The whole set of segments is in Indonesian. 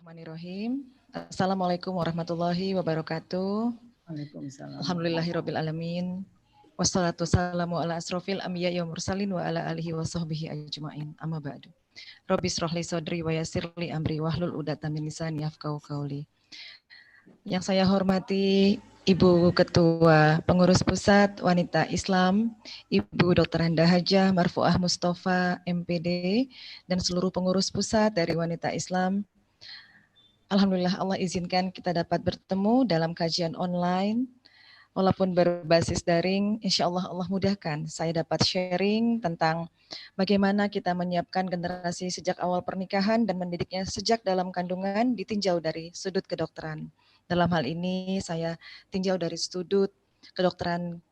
Bismillahirrahmanirrahim. Assalamualaikum warahmatullahi wabarakatuh. Waalaikumsalam. Alhamdulillahirabbil alamin. Wassalatu wassalamu ala asrofil anbiya'i wa mursalin wa ala alihi wa sahbihi ajma'in. Amma ba'du. Rabbi shrah li sadri wa yassir li amri wahlul 'uqdatam min lisani yafqahu qawli. Yang saya hormati Ibu Ketua Pengurus Pusat Wanita Islam, Ibu Dr. Handa Hajah Marfuah Mustafa MPD, dan seluruh pengurus pusat dari Wanita Islam. Alhamdulillah Allah izinkan kita dapat bertemu dalam kajian online, walaupun berbasis daring, insya Allah Allah mudahkan. Saya dapat sharing tentang bagaimana kita menyiapkan generasi sejak awal pernikahan dan mendidiknya sejak dalam kandungan ditinjau dari sudut kedokteran. Dalam hal ini saya tinjau dari sudut kedokteran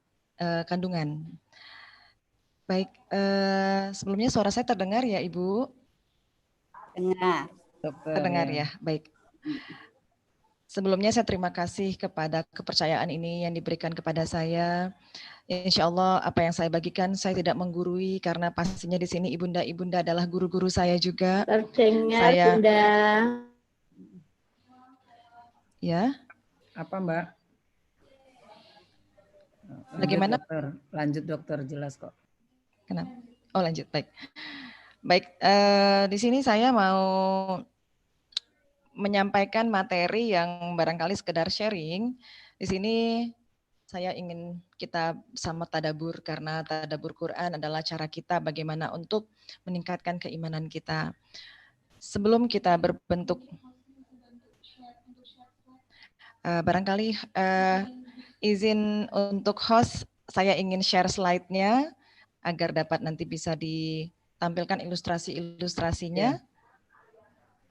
kandungan. Baik, sebelumnya suara saya terdengar ya Ibu? Dengar. Terdengar ya, baik. Sebelumnya saya terima kasih kepada kepercayaan ini yang diberikan kepada saya. Insya Allah apa yang saya bagikan saya tidak menggurui karena pastinya di sini ibunda-ibunda adalah guru-guru saya juga. Terdengar Saya, Bunda. Ya. Apa Mbak? Bagaimana? Lanjut dokter, jelas kok. Kenapa? Oh lanjut, baik. Baik, di sini saya mau menyampaikan materi yang barangkali sekedar sharing. Di sini saya ingin kita sama tadabur karena tadabur Quran adalah cara kita bagaimana untuk meningkatkan keimanan kita. Sebelum kita berbentuk, barangkali izin untuk host, saya ingin share slide-nya agar dapat nanti bisa ditampilkan ilustrasi-ilustrasinya.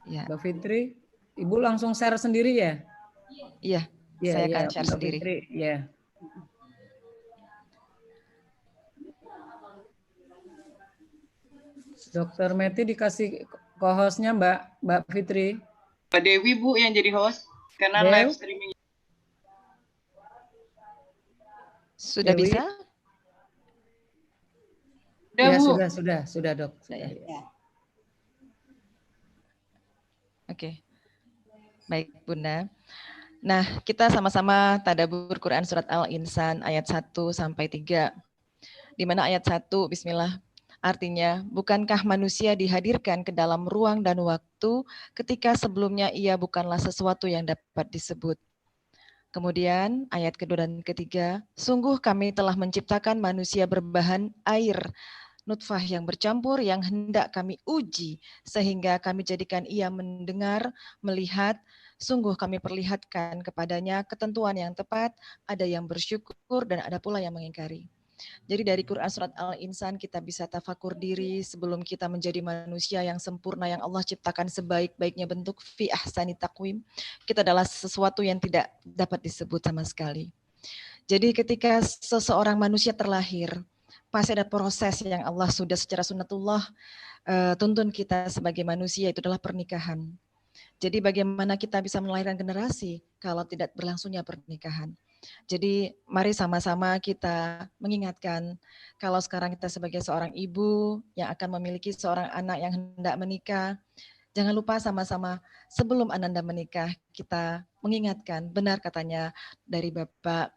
Ya. Mbak Fitri, Ibu langsung share sendiri ya? Iya, saya akan share Mbak sendiri. Fitri, ya. Dokter Meti dikasih co-hostnya Mbak Fitri. Mbak Dewi Bu yang jadi host karena live streaming. Sudah Dewi. Bisa? Sudah, ya, Bu. Sudah Dok. Sudah, ya. Oke. Baik, Bunda. Nah, kita sama-sama tadabbur Quran surat Al-Insan ayat 1 sampai 3. Di mana ayat 1 bismillah artinya, bukankah manusia dihadirkan ke dalam ruang dan waktu ketika sebelumnya ia bukanlah sesuatu yang dapat disebut. Kemudian ayat kedua dan ketiga, sungguh kami telah menciptakan manusia berbahan air, nutfah yang bercampur yang hendak kami uji, sehingga kami jadikan ia mendengar, melihat, sungguh kami perlihatkan kepadanya ketentuan yang tepat, ada yang bersyukur dan ada pula yang mengingkari. Jadi dari Quran surat Al-Insan kita bisa tafakur diri sebelum kita menjadi manusia yang sempurna yang Allah ciptakan sebaik-baiknya bentuk fi ahsani taqwim. Kita adalah sesuatu yang tidak dapat disebut sama sekali. Jadi ketika seseorang manusia terlahir, pasti ada proses yang Allah sudah secara sunnatullah tuntun kita sebagai manusia, itu adalah pernikahan. Jadi bagaimana kita bisa melahirkan generasi kalau tidak berlangsungnya pernikahan. Jadi mari sama-sama kita mengingatkan kalau sekarang kita sebagai seorang ibu yang akan memiliki seorang anak yang hendak menikah, jangan lupa sama-sama sebelum Anda menikah kita mengingatkan, benar katanya dari Bapak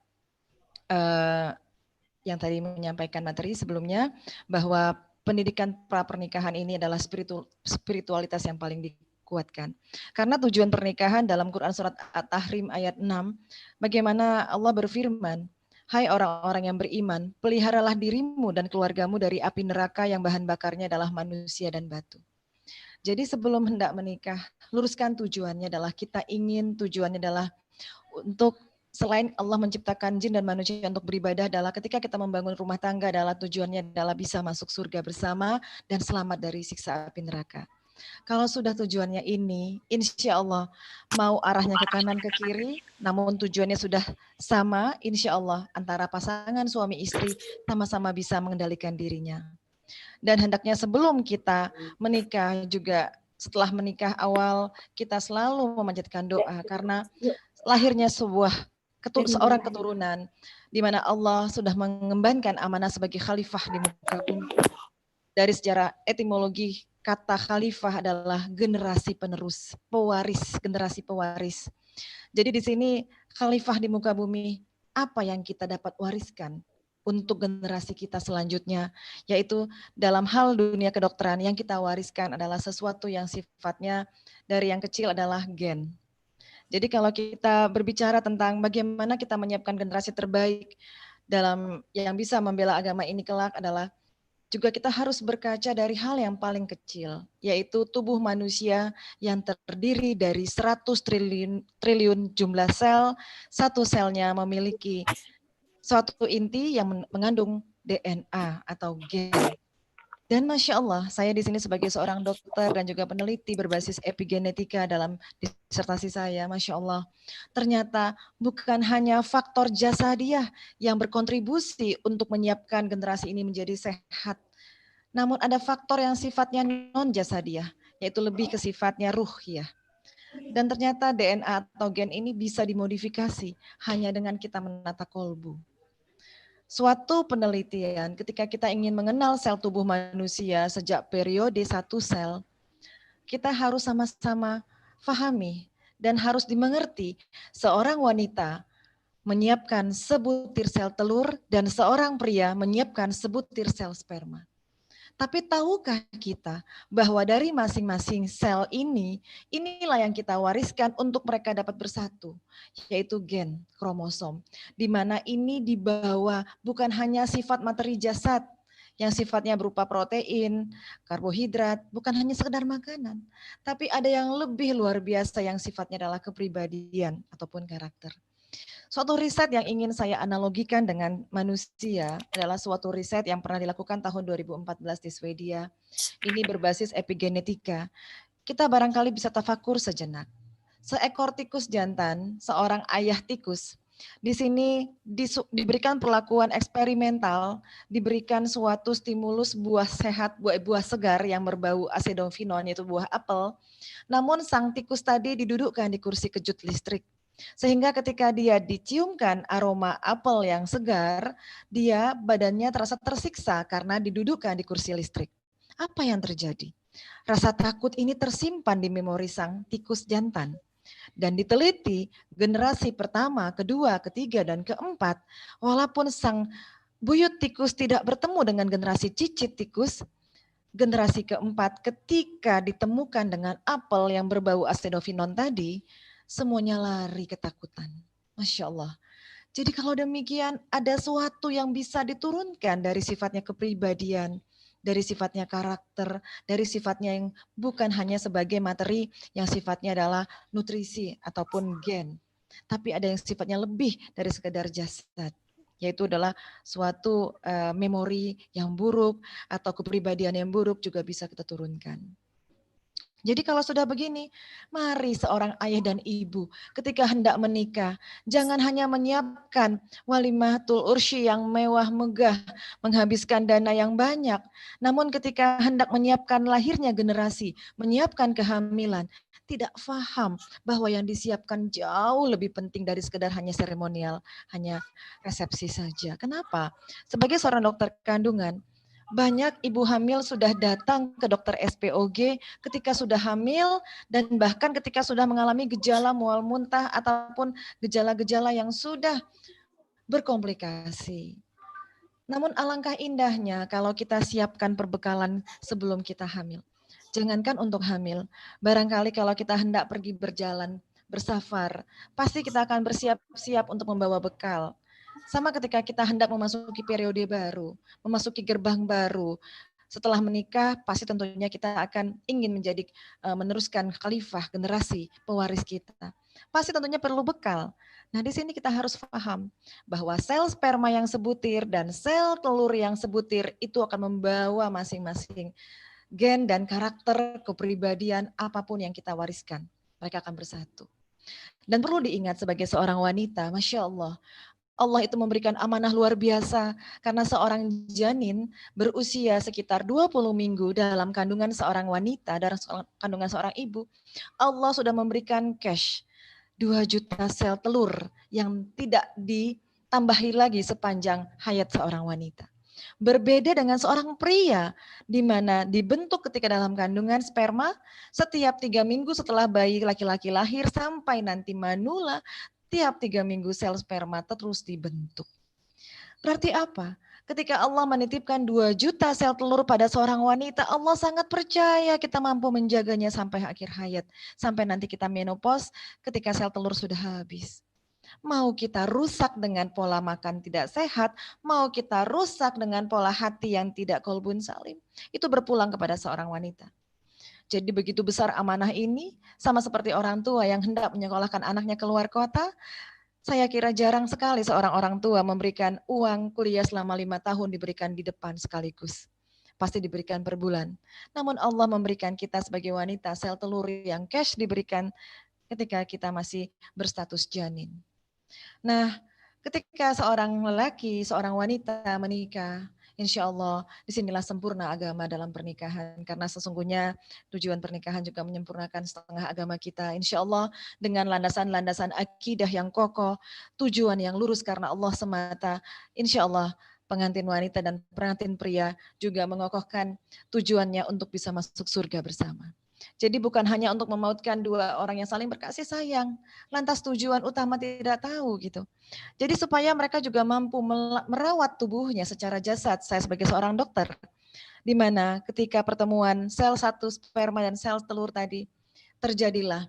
yang tadi menyampaikan materi sebelumnya, bahwa pendidikan pra-pernikahan ini adalah spiritualitas yang paling dikuatkan. Karena tujuan pernikahan dalam Quran surat At-Tahrim ayat 6, bagaimana Allah berfirman, hai orang-orang yang beriman, peliharalah dirimu dan keluargamu dari api neraka yang bahan bakarnya adalah manusia dan batu. Jadi sebelum hendak menikah, luruskan tujuannya adalah kita ingin, tujuannya adalah untuk selain Allah menciptakan jin dan manusia untuk beribadah adalah ketika kita membangun rumah tangga adalah tujuannya adalah bisa masuk surga bersama dan selamat dari siksa api neraka. Kalau sudah tujuannya ini, insya Allah mau arahnya ke kanan ke kiri, namun tujuannya sudah sama, insya Allah antara pasangan suami istri sama-sama bisa mengendalikan dirinya. Dan hendaknya sebelum kita menikah juga setelah menikah awal kita selalu memanjatkan doa karena lahirnya seorang keturunan di mana Allah sudah mengembankan amanah sebagai khalifah di muka bumi. Dari sejarah etimologi kata khalifah adalah generasi penerus, pewaris, generasi pewaris. Jadi di sini khalifah di muka bumi, apa yang kita dapat wariskan untuk generasi kita selanjutnya, yaitu dalam hal dunia kedokteran yang kita wariskan adalah sesuatu yang sifatnya dari yang kecil adalah gen. Jadi kalau kita berbicara tentang bagaimana kita menyiapkan generasi terbaik dalam yang bisa membela agama ini kelak adalah juga kita harus berkaca dari hal yang paling kecil, yaitu tubuh manusia yang terdiri dari 100 triliun jumlah sel, satu selnya memiliki suatu inti yang mengandung DNA atau gen. Dan Masya Allah, saya di sini sebagai seorang dokter dan juga peneliti berbasis epigenetika dalam disertasi saya, Masya Allah, ternyata bukan hanya faktor jasadiah yang berkontribusi untuk menyiapkan generasi ini menjadi sehat, namun ada faktor yang sifatnya non-jasadiah, yaitu lebih ke sifatnya ruhiyah. Dan ternyata DNA atau gen ini bisa dimodifikasi hanya dengan kita menata kolbu. Suatu penelitian ketika kita ingin mengenal sel tubuh manusia sejak periode satu sel, kita harus sama-sama fahami dan harus dimengerti seorang wanita menyiapkan sebutir sel telur dan seorang pria menyiapkan sebutir sel sperma. Tapi tahukah kita bahwa dari masing-masing sel ini, inilah yang kita wariskan untuk mereka dapat bersatu, yaitu gen, kromosom. Di mana ini dibawa bukan hanya sifat materi jasad, yang sifatnya berupa protein, karbohidrat, bukan hanya sekedar makanan. Tapi ada yang lebih luar biasa yang sifatnya adalah kepribadian ataupun karakter. Suatu riset yang ingin saya analogikan dengan manusia adalah suatu riset yang pernah dilakukan tahun 2014 di Swedia. Ini berbasis epigenetika. Kita barangkali bisa tafakur sejenak. Seekor tikus jantan, seorang ayah tikus, di sini diberikan perlakuan eksperimental, diberikan suatu stimulus buah sehat, buah segar yang berbau asedofinon, yaitu buah apel. Namun sang tikus tadi didudukkan di kursi kejut listrik. Sehingga ketika dia diciumkan aroma apel yang segar, dia badannya terasa tersiksa karena didudukkan di kursi listrik. Apa yang terjadi? Rasa takut ini tersimpan di memori sang tikus jantan. Dan diteliti generasi pertama, kedua, ketiga, dan keempat, walaupun sang buyut tikus tidak bertemu dengan generasi cicit tikus, generasi keempat ketika ditemukan dengan apel yang berbau asedofinon tadi, semuanya lari ketakutan. Masya Allah. Jadi kalau demikian ada sesuatu yang bisa diturunkan dari sifatnya kepribadian, dari sifatnya karakter, dari sifatnya yang bukan hanya sebagai materi yang sifatnya adalah nutrisi ataupun gen. Tapi ada yang sifatnya lebih dari sekedar jasad. Yaitu adalah suatu memori yang buruk atau kepribadian yang buruk juga bisa kita turunkan. Jadi kalau sudah begini, mari seorang ayah dan ibu ketika hendak menikah, jangan hanya menyiapkan walimatul ursyi yang mewah megah, menghabiskan dana yang banyak. Namun ketika hendak menyiapkan lahirnya generasi, menyiapkan kehamilan, tidak paham bahwa yang disiapkan jauh lebih penting dari sekedar hanya seremonial, hanya resepsi saja. Kenapa? Sebagai seorang dokter kandungan, banyak ibu hamil sudah datang ke dokter SPOG ketika sudah hamil dan bahkan ketika sudah mengalami gejala mual muntah ataupun gejala-gejala yang sudah berkomplikasi. Namun alangkah indahnya kalau kita siapkan perbekalan sebelum kita hamil. Jangankan untuk hamil, barangkali kalau kita hendak pergi berjalan, bersafar, pasti kita akan bersiap-siap untuk membawa bekal. Sama ketika kita hendak memasuki periode baru, memasuki gerbang baru, setelah menikah pasti tentunya kita akan ingin menjadi meneruskan khalifah generasi pewaris kita. Pasti tentunya perlu bekal. Nah di sini kita harus paham bahwa sel sperma yang sebutir dan sel telur yang sebutir itu akan membawa masing-masing gen dan karakter kepribadian apapun yang kita wariskan. Mereka akan bersatu. Dan perlu diingat sebagai seorang wanita, Masya Allah, Allah itu memberikan amanah luar biasa karena seorang janin berusia sekitar 20 minggu dalam kandungan seorang wanita, dalam kandungan seorang ibu, Allah sudah memberikan cash 2 juta sel telur yang tidak ditambahi lagi sepanjang hayat seorang wanita. Berbeda dengan seorang pria, di mana dibentuk ketika dalam kandungan sperma, setiap 3 minggu setelah bayi laki-laki lahir sampai nanti manula, tiap 3 minggu sel sperma terus dibentuk. Berarti apa? Ketika Allah menitipkan 2 juta sel telur pada seorang wanita, Allah sangat percaya kita mampu menjaganya sampai akhir hayat. Sampai nanti kita menopause ketika sel telur sudah habis. Mau kita rusak dengan pola makan tidak sehat, mau kita rusak dengan pola hati yang tidak qalbun salim, itu berpulang kepada seorang wanita. Jadi begitu besar amanah ini, sama seperti orang tua yang hendak menyekolahkan anaknya keluar kota, saya kira jarang sekali seorang orang tua memberikan uang kuliah selama 5 tahun diberikan di depan sekaligus. Pasti diberikan per bulan. Namun Allah memberikan kita sebagai wanita sel telur yang cash diberikan ketika kita masih berstatus janin. Nah, ketika seorang lelaki, seorang wanita menikah, insya Allah disinilah sempurna agama dalam pernikahan. Karena sesungguhnya tujuan pernikahan juga menyempurnakan setengah agama kita. Insya Allah dengan landasan-landasan akidah yang kokoh, tujuan yang lurus karena Allah semata. Insya Allah pengantin wanita dan pengantin pria juga mengokohkan tujuannya untuk bisa masuk surga bersama. Jadi bukan hanya untuk memautkan 2 orang yang saling berkasih sayang, lantas tujuan utama tidak tahu gitu. Jadi supaya mereka juga mampu merawat tubuhnya secara jasad. Saya sebagai seorang dokter, di mana ketika pertemuan sel satu sperma dan sel telur tadi, terjadilah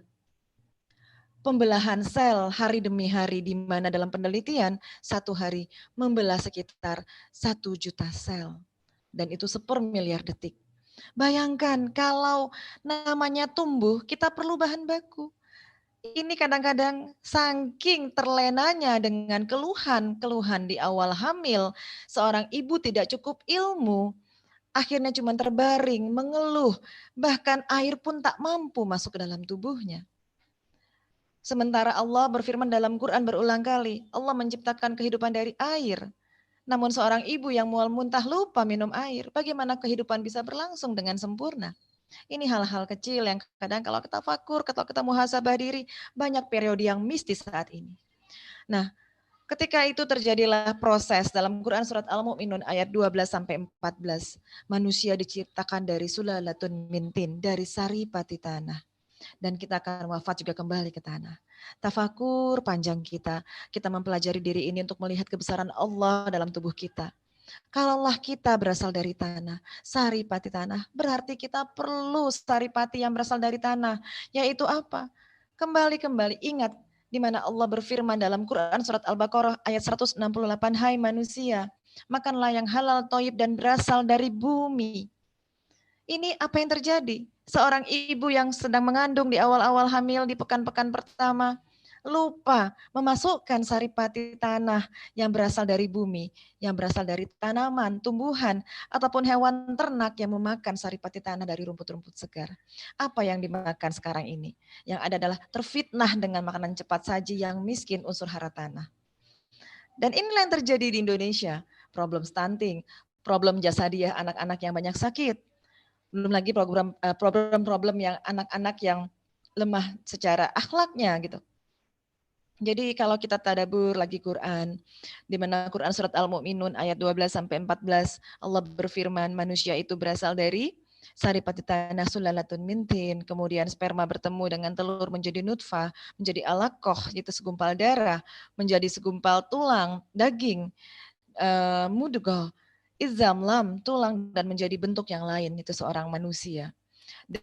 pembelahan sel hari demi hari, di mana dalam penelitian 1 hari membelah sekitar 1 juta sel. Dan itu 1/1000.000 detik. Bayangkan kalau namanya tumbuh, kita perlu bahan baku. Ini kadang-kadang saking terlenanya dengan keluhan di awal hamil, seorang ibu tidak cukup ilmu, akhirnya cuma terbaring, mengeluh, bahkan air pun tak mampu masuk ke dalam tubuhnya. Sementara Allah berfirman dalam Quran berulang kali, Allah menciptakan kehidupan dari air. Namun seorang ibu yang mual muntah lupa minum air, bagaimana kehidupan bisa berlangsung dengan sempurna? Ini hal-hal kecil yang kadang kalau kita fakur, kalau kita muhasabah diri, banyak periode yang mistis saat ini. Nah, ketika itu terjadilah proses dalam Quran surat Al-Mu'minun ayat 12-14. Manusia diciptakan dari sulalatun mintin, dari saripati tanah. Dan kita akan wafat juga kembali ke tanah. Tafakur panjang kita mempelajari diri ini untuk melihat kebesaran Allah dalam tubuh kita. Kalaulah kita berasal dari tanah, saripati tanah, berarti kita perlu saripati yang berasal dari tanah, yaitu apa? Kembali ingat di mana Allah berfirman dalam Quran surat Al-Baqarah ayat 168, hai manusia, makanlah yang halal, thayyib dan berasal dari bumi. Ini apa yang terjadi? Seorang ibu yang sedang mengandung di awal-awal hamil di pekan-pekan pertama, lupa memasukkan saripati tanah yang berasal dari bumi, yang berasal dari tanaman, tumbuhan, ataupun hewan ternak yang memakan saripati tanah dari rumput-rumput segar. Apa yang dimakan sekarang ini? Yang ada adalah terfitnah dengan makanan cepat saji yang miskin unsur hara tanah. Dan inilah yang terjadi di Indonesia. Problem stunting, problem jasadiah anak-anak yang banyak sakit. Belum lagi problem yang anak-anak yang lemah secara akhlaknya gitu. Jadi kalau kita tadabur lagi Quran, di mana Quran surat Al-Mu'minun ayat 12-14, Allah berfirman manusia itu berasal dari saripati tanah sulalatun mintin, kemudian sperma bertemu dengan telur menjadi nutfah, menjadi alaqah, itu segumpal darah, menjadi segumpal tulang, daging, mudghah, izam, lam, tulang, dan menjadi bentuk yang lain, itu seorang manusia.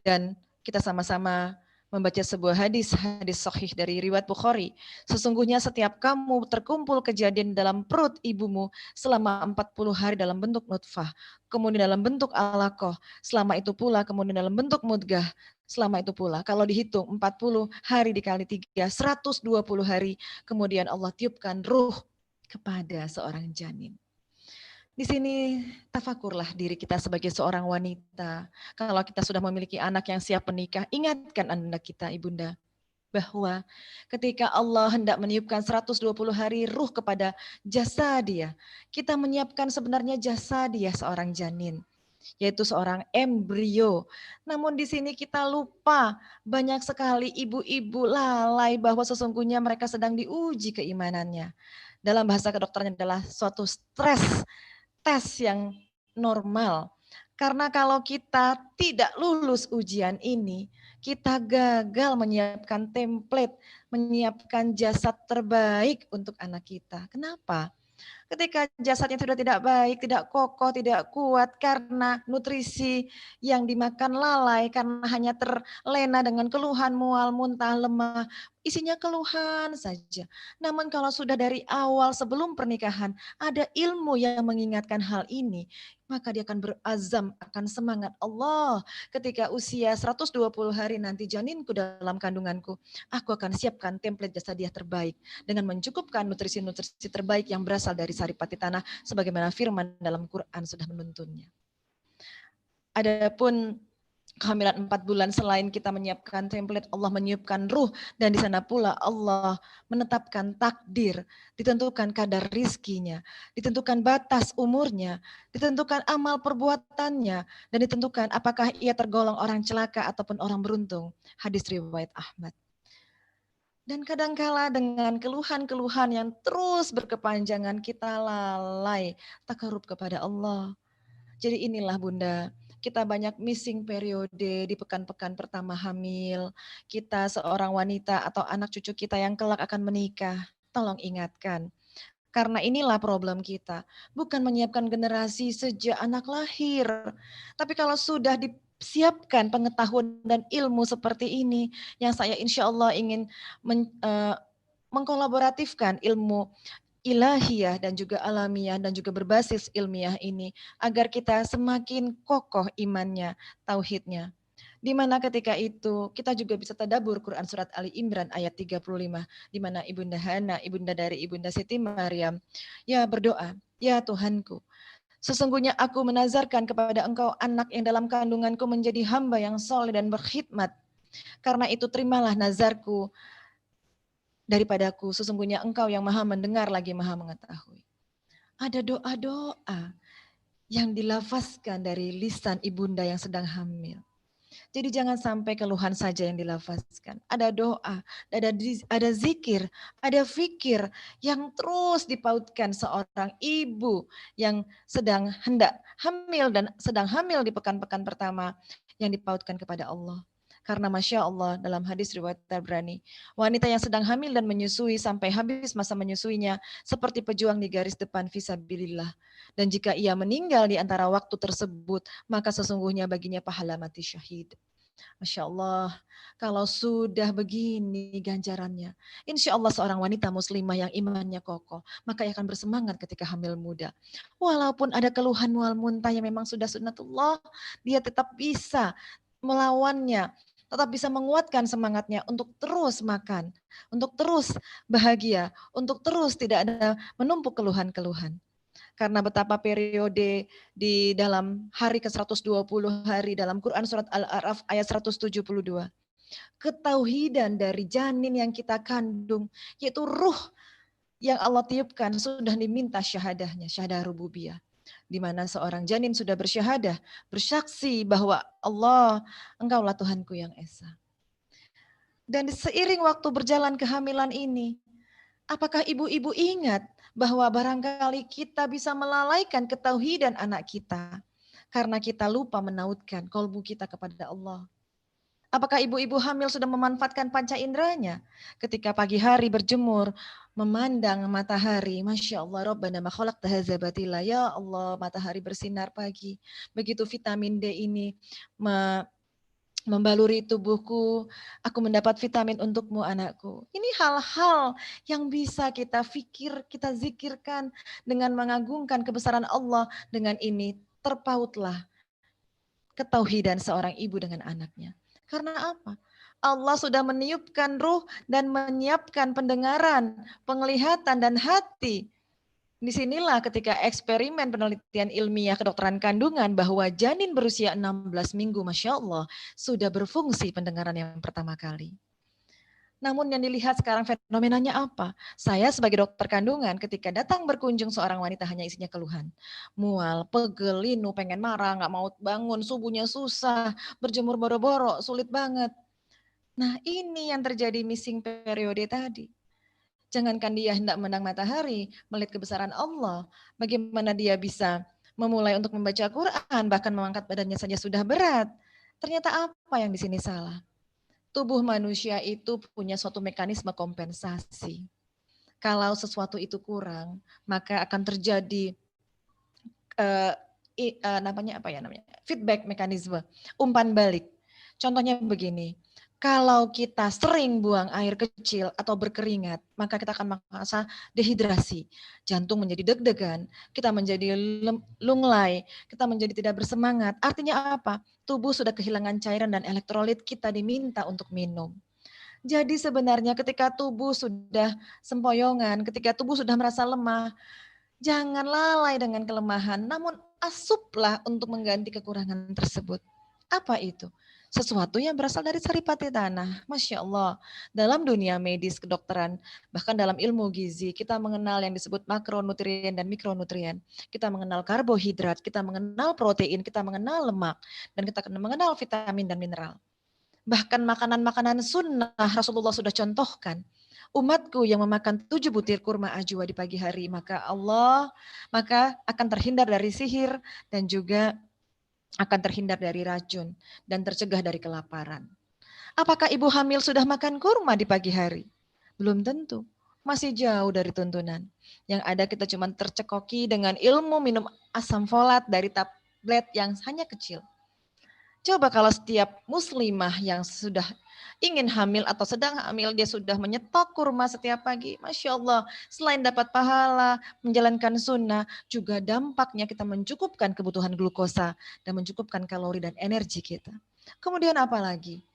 Dan kita sama-sama membaca sebuah hadis sahih dari riwayat Bukhari. Sesungguhnya setiap kamu terkumpul kejadian dalam perut ibumu selama 40 hari dalam bentuk nutfah, kemudian dalam bentuk alaqah, selama itu pula kemudian dalam bentuk mudghah, selama itu pula. Kalau dihitung 40 hari dikali 3, 120 hari, kemudian Allah tiupkan ruh kepada seorang janin. Di sini tafakurlah diri kita sebagai seorang wanita. Kalau kita sudah memiliki anak yang siap menikah, ingatkan anak kita, ibunda, bahwa ketika Allah hendak meniupkan 120 hari ruh kepada jasa dia, kita menyiapkan sebenarnya jasa dia seorang janin, yaitu seorang embrio. Namun di sini kita lupa, banyak sekali ibu-ibu lalai bahwa sesungguhnya mereka sedang diuji keimanannya. Dalam bahasa kedokteran adalah suatu stres tes yang normal. Karena kalau kita tidak lulus ujian ini, kita gagal menyiapkan template, menyiapkan jasad terbaik untuk anak kita. Kenapa? Ketika jasadnya sudah tidak baik, tidak kokoh, tidak kuat karena nutrisi yang dimakan lalai, karena hanya terlena dengan keluhan, mual, muntah, lemah, isinya keluhan saja. Namun kalau sudah dari awal sebelum pernikahan ada ilmu yang mengingatkan hal ini, maka dia akan berazam, akan semangat. Allah, ketika usia 120 hari nanti janinku dalam kandunganku, aku akan siapkan template jasa dia terbaik dengan mencukupkan nutrisi-nutrisi terbaik yang berasal dari saripati tanah sebagaimana firman dalam Quran sudah menuntunnya. Adapun kehamilan 4 bulan selain kita menyiapkan template, Allah menyiapkan ruh dan di sana pula Allah menetapkan takdir, ditentukan kadar rizkinya, ditentukan batas umurnya, ditentukan amal perbuatannya, dan ditentukan apakah ia tergolong orang celaka ataupun orang beruntung. Hadis riwayat Ahmad. Dan kadangkala dengan keluhan-keluhan yang terus berkepanjangan kita lalai takarub kepada Allah. Jadi inilah Bunda, kita banyak missing periode di pekan-pekan pertama hamil. Kita seorang wanita atau anak cucu kita yang kelak akan menikah, tolong ingatkan. Karena inilah problem kita, bukan menyiapkan generasi sejak anak lahir. Tapi kalau sudah disiapkan pengetahuan dan ilmu seperti ini, yang saya insya Allah ingin mengkolaboratifkan ilmu ilahiyah dan juga alamiah dan juga berbasis ilmiah ini agar kita semakin kokoh imannya, tauhidnya. Di mana ketika itu kita juga bisa tadabbur Quran surat Ali Imran ayat 35 di mana Ibunda Hana, ibunda dari Ibunda Siti Maryam, ya berdoa, ya Tuhanku, sesungguhnya aku menazarkan kepada Engkau anak yang dalam kandunganku menjadi hamba yang soleh dan berkhidmat. Karena itu terimalah nazarku daripadaku, sesungguhnya Engkau yang maha mendengar lagi maha mengetahui. Ada doa-doa yang dilafazkan dari lisan ibunda yang sedang hamil. Jadi jangan sampai keluhan saja yang dilafazkan. Ada doa, ada zikir, ada fikir yang terus dipautkan seorang ibu yang sedang hendak hamil dan sedang hamil di pekan-pekan pertama yang dipautkan kepada Allah. Karena Masya Allah dalam hadis riwayat Tabrani, wanita yang sedang hamil dan menyusui sampai habis masa menyusuinya seperti pejuang di garis depan fisabilillah. Dan jika ia meninggal di antara waktu tersebut, maka sesungguhnya baginya pahala mati syahid. Masya Allah, kalau sudah begini ganjarannya, insya Allah seorang wanita muslimah yang imannya kokoh, maka ia akan bersemangat ketika hamil muda. Walaupun ada keluhan mual muntah yang memang sudah sunnatullah, dia tetap bisa melawannya, tetap bisa menguatkan semangatnya untuk terus makan, untuk terus bahagia, untuk terus tidak ada menumpuk keluhan-keluhan. Karena betapa periode di dalam hari ke-120 hari dalam Quran surat Al-A'raf ayat 172. Ketauhidan dari janin yang kita kandung, yaitu ruh yang Allah tiupkan sudah diminta syahadahnya, syahadah rububiyah. Di mana seorang janin sudah bersyahadah, bersaksi bahwa Allah, Engkaulah Tuhanku yang Esa. Dan seiring waktu berjalan kehamilan ini, apakah ibu-ibu ingat bahwa barangkali kita bisa melalaikan ketauhidan anak kita karena kita lupa menautkan kolbu kita kepada Allah? Apakah ibu-ibu hamil sudah memanfaatkan panca inderanya? Ketika pagi hari berjemur, memandang matahari, Masya Allah, Rabbana ma khalaqta hadza batila. Ya Allah, matahari bersinar pagi. Begitu vitamin D ini membaluri tubuhku, aku mendapat vitamin untukmu anakku. Ini hal-hal yang bisa kita fikir, kita zikirkan dengan mengagungkan kebesaran Allah. Dengan ini terpautlah ketauhidan seorang ibu dengan anaknya. Karena apa? Allah sudah meniupkan ruh dan menyiapkan pendengaran, penglihatan dan hati. Disinilah ketika eksperimen penelitian ilmiah kedokteran kandungan bahwa janin berusia 16 minggu, Masya Allah, sudah berfungsi pendengaran yang pertama kali. Namun yang dilihat sekarang fenomenanya apa? Saya sebagai dokter kandungan ketika datang berkunjung seorang wanita hanya isinya keluhan. Mual, pegel, linu, pengen marah, gak mau bangun, subuhnya susah, berjemur boro-boro, sulit banget. Nah ini yang terjadi missing periode tadi. Jangankan dia hendak menang matahari, melihat kebesaran Allah, bagaimana dia bisa memulai untuk membaca Quran, bahkan mengangkat badannya saja sudah berat. Ternyata apa yang di sini salah? Tubuh manusia itu punya suatu mekanisme kompensasi. Kalau sesuatu itu kurang, maka akan terjadi feedback mekanisme, umpan balik. Contohnya begini, kalau kita sering buang air kecil atau berkeringat, maka kita akan merasa dehidrasi, jantung menjadi deg-degan, kita menjadi lunglai, kita menjadi tidak bersemangat. Artinya apa? Tubuh sudah kehilangan cairan dan elektrolit, kita diminta untuk minum. Jadi sebenarnya ketika tubuh sudah sempoyongan, ketika tubuh sudah merasa lemah, jangan lalai dengan kelemahan, namun asuplah untuk mengganti kekurangan tersebut. Apa itu? Sesuatu yang berasal dari saripati tanah. Masya Allah. Dalam dunia medis kedokteran, bahkan dalam ilmu gizi, kita mengenal yang disebut makronutrien dan mikronutrien. Kita mengenal karbohidrat, kita mengenal protein, kita mengenal lemak, dan kita mengenal vitamin dan mineral. Bahkan makanan-makanan sunnah Rasulullah sudah contohkan. Umatku yang memakan 7 butir kurma ajwa di pagi hari, maka akan terhindar dari sihir dan juga akan terhindar dari racun dan tercegah dari kelaparan. Apakah ibu hamil sudah makan kurma di pagi hari? Belum tentu. Masih jauh dari tuntunan. Yang ada kita cuma tercekoki dengan ilmu minum asam folat dari tablet yang hanya kecil. Coba kalau setiap muslimah yang sudah ingin hamil atau sedang hamil, dia sudah menyetok kurma setiap pagi. Masya Allah, selain dapat pahala, menjalankan sunnah, juga dampaknya kita mencukupkan kebutuhan glukosa dan mencukupkan kalori dan energi kita. Kemudian apa lagi?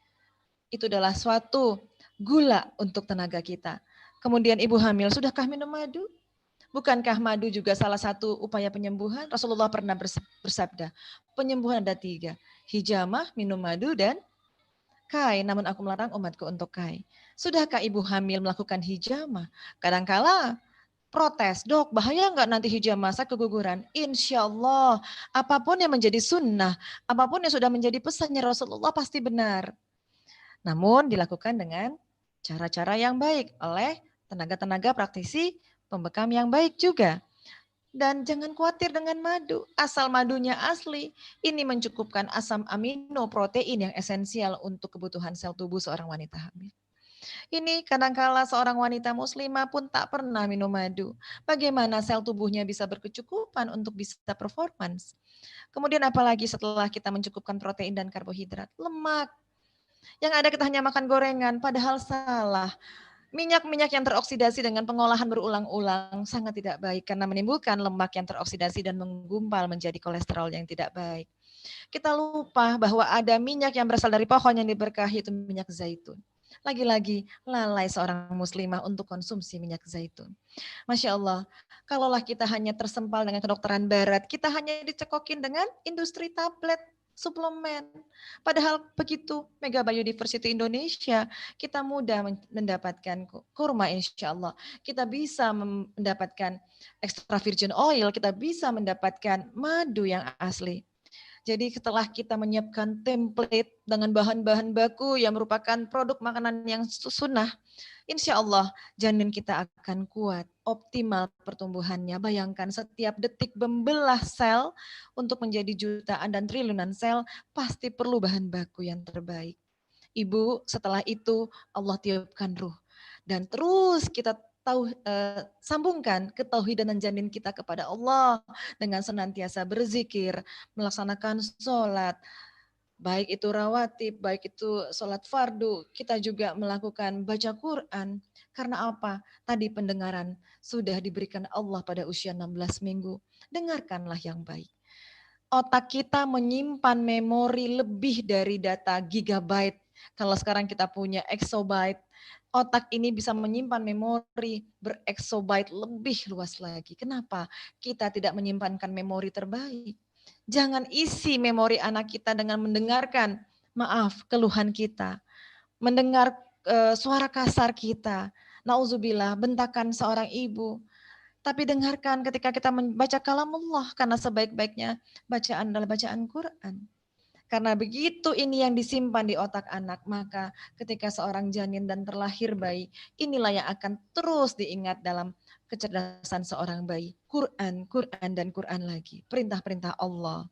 Itu adalah suatu gula untuk tenaga kita. Kemudian ibu hamil, sudahkah minum madu? Bukankah madu juga salah satu upaya penyembuhan? Rasulullah pernah bersabda, penyembuhan ada 3, hijamah, minum madu, dan kai, namun aku melarang umatku untuk kai. Sudahkah ibu hamil melakukan hijamah? Kadangkala protes, dok bahaya nggak nanti hijamah, saya keguguran? Insya Allah, apapun yang menjadi sunnah, apapun yang sudah menjadi pesannya Rasulullah pasti benar. Namun dilakukan dengan cara-cara yang baik oleh tenaga-tenaga praktisi pembekam yang baik juga. Dan jangan khawatir dengan madu, asal madunya asli. Ini mencukupkan asam amino protein yang esensial untuk kebutuhan sel tubuh seorang wanita hamil. Ini kadangkala seorang wanita muslimah pun tak pernah minum madu. Bagaimana sel tubuhnya bisa berkecukupan untuk bisa performance? Kemudian apalagi setelah kita mencukupkan protein dan karbohidrat? Lemak. Yang ada kita hanya makan gorengan, padahal salah. Minyak-minyak yang teroksidasi dengan pengolahan berulang-ulang sangat tidak baik karena menimbulkan lemak yang teroksidasi dan menggumpal menjadi kolesterol yang tidak baik. Kita lupa bahwa ada minyak yang berasal dari pohon yang diberkahi, itu minyak zaitun. Lagi-lagi lalai seorang muslimah untuk konsumsi minyak zaitun. Masya Allah, kalaulah kita hanya tersempal dengan kedokteran barat, kita hanya dicekokin dengan industri tablet, suplemen. Padahal begitu Mega Biodiversity Indonesia, kita mudah mendapatkan kurma insya Allah. Kita bisa mendapatkan extra virgin oil, kita bisa mendapatkan madu yang asli. Jadi setelah kita menyiapkan template dengan bahan-bahan baku yang merupakan produk makanan yang sunnah, insya Allah janin kita akan kuat, optimal pertumbuhannya. Bayangkan setiap detik membelah sel untuk menjadi jutaan dan triliunan sel, pasti perlu bahan baku yang terbaik. Ibu, setelah itu Allah tiupkan ruh. Dan terus kita sambungkan ketauhidan dan janin kita kepada Allah dengan senantiasa berzikir, melaksanakan sholat, baik itu rawatib, baik itu sholat fardu, kita juga melakukan baca Quran. Karena apa? Tadi pendengaran sudah diberikan Allah pada usia 16 minggu. Dengarkanlah yang baik. Otak kita menyimpan memori lebih dari data gigabyte. Kalau sekarang kita punya exobyte, otak ini bisa menyimpan memori bereksobyte lebih luas lagi. Kenapa? Kita tidak menyimpankan memori terbaik. Jangan isi memori anak kita dengan mendengarkan, keluhan kita. Mendengar suara kasar kita. Nauzubillah, bentakan seorang ibu. Tapi dengarkan ketika kita membaca kalamullah, karena sebaik-baiknya bacaan adalah bacaan Quran. Karena begitu ini yang disimpan di otak anak, maka ketika seorang janin dan terlahir bayi, inilah yang akan terus diingat dalam kecerdasan seorang bayi. Quran, Quran, dan Quran lagi. Perintah-perintah Allah.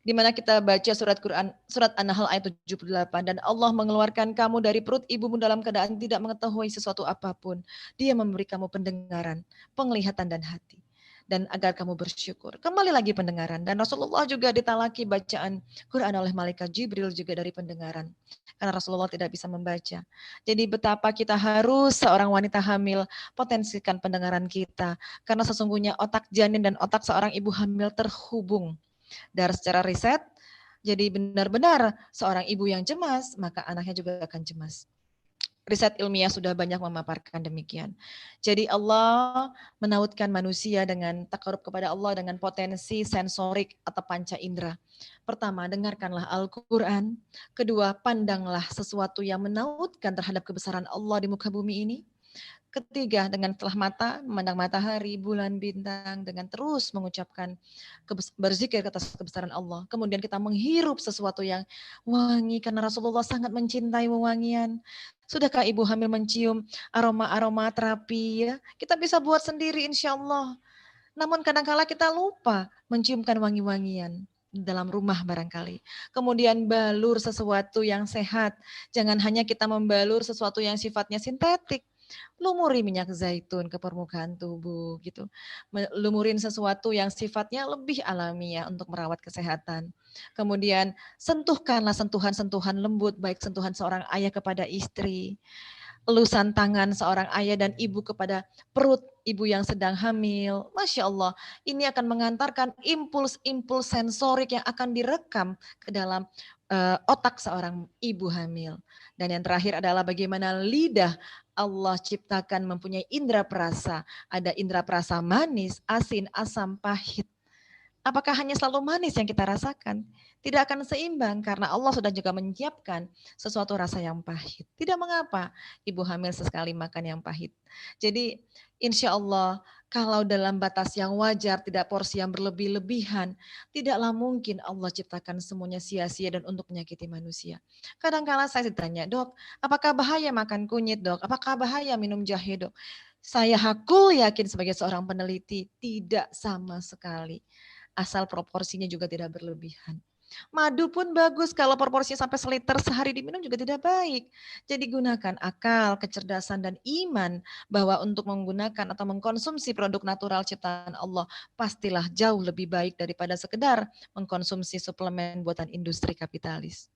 Di mana kita baca surat Quran, surat An-Nahl ayat 78, dan Allah mengeluarkan kamu dari perut ibumu dalam keadaan tidak mengetahui sesuatu apapun. Dia memberi kamu pendengaran, penglihatan, dan hati. Dan agar kamu bersyukur. Kembali lagi pendengaran. Dan Rasulullah juga ditalaki bacaan Quran oleh malaikat Jibril juga dari pendengaran. Karena Rasulullah tidak bisa membaca. Jadi betapa kita harus seorang wanita hamil potensikan pendengaran kita. Karena sesungguhnya otak janin dan otak seorang ibu hamil terhubung. Dan secara riset, jadi benar-benar seorang ibu yang cemas, maka anaknya juga akan cemas. Riset ilmiah sudah banyak memaparkan demikian. Jadi Allah menautkan manusia dengan takarub kepada Allah dengan potensi sensorik atau panca indera. Pertama, dengarkanlah Al-Quran. Kedua, pandanglah sesuatu yang menautkan terhadap kebesaran Allah di muka bumi ini. Ketiga, dengan telah mata, memandang matahari, bulan, bintang, dengan terus mengucapkan, berzikir atas kebesaran Allah. Kemudian kita menghirup sesuatu yang wangi, karena Rasulullah sangat mencintai wewangian. Sudahkah ibu hamil mencium aroma-aroma terapi? Ya? Kita bisa buat sendiri insya Allah. Namun kadang-kala kita lupa menciumkan wangi-wangian dalam rumah barangkali. Kemudian balur sesuatu yang sehat. Jangan hanya kita membalur sesuatu yang sifatnya sintetik. Lumuri minyak zaitun ke permukaan tubuh gitu. Lumurin sesuatu yang sifatnya lebih alamiah untuk merawat kesehatan. Kemudian sentuhkanlah sentuhan-sentuhan lembut, baik sentuhan seorang ayah kepada istri, elusan tangan seorang ayah dan ibu kepada perut ibu yang sedang hamil. Masya Allah, ini akan mengantarkan impuls-impuls sensorik yang akan direkam ke dalam otak seorang ibu hamil. Dan yang terakhir adalah bagaimana lidah Allah ciptakan mempunyai indera perasa. Ada indera perasa manis, asin, asam, pahit. Apakah hanya selalu manis yang kita rasakan? Tidak akan seimbang karena Allah sudah juga menyiapkan sesuatu rasa yang pahit. Tidak mengapa ibu hamil sesekali makan yang pahit. Jadi insya Allah kalau dalam batas yang wajar, tidak porsi yang berlebih-lebihan, tidaklah mungkin Allah ciptakan semuanya sia-sia dan untuk menyakiti manusia. Kadang-kala saya ditanya, dok, apakah bahaya makan kunyit dok? Apakah bahaya minum jahe dok? Saya hakul yakin sebagai seorang peneliti, tidak sama sekali. Asal proporsinya juga tidak berlebihan. Madu pun bagus kalau proporsinya sampai seliter sehari diminum juga tidak baik. Jadi gunakan akal, kecerdasan, dan iman bahwa untuk menggunakan atau mengkonsumsi produk natural ciptaan Allah pastilah jauh lebih baik daripada sekedar mengkonsumsi suplemen buatan industri kapitalis.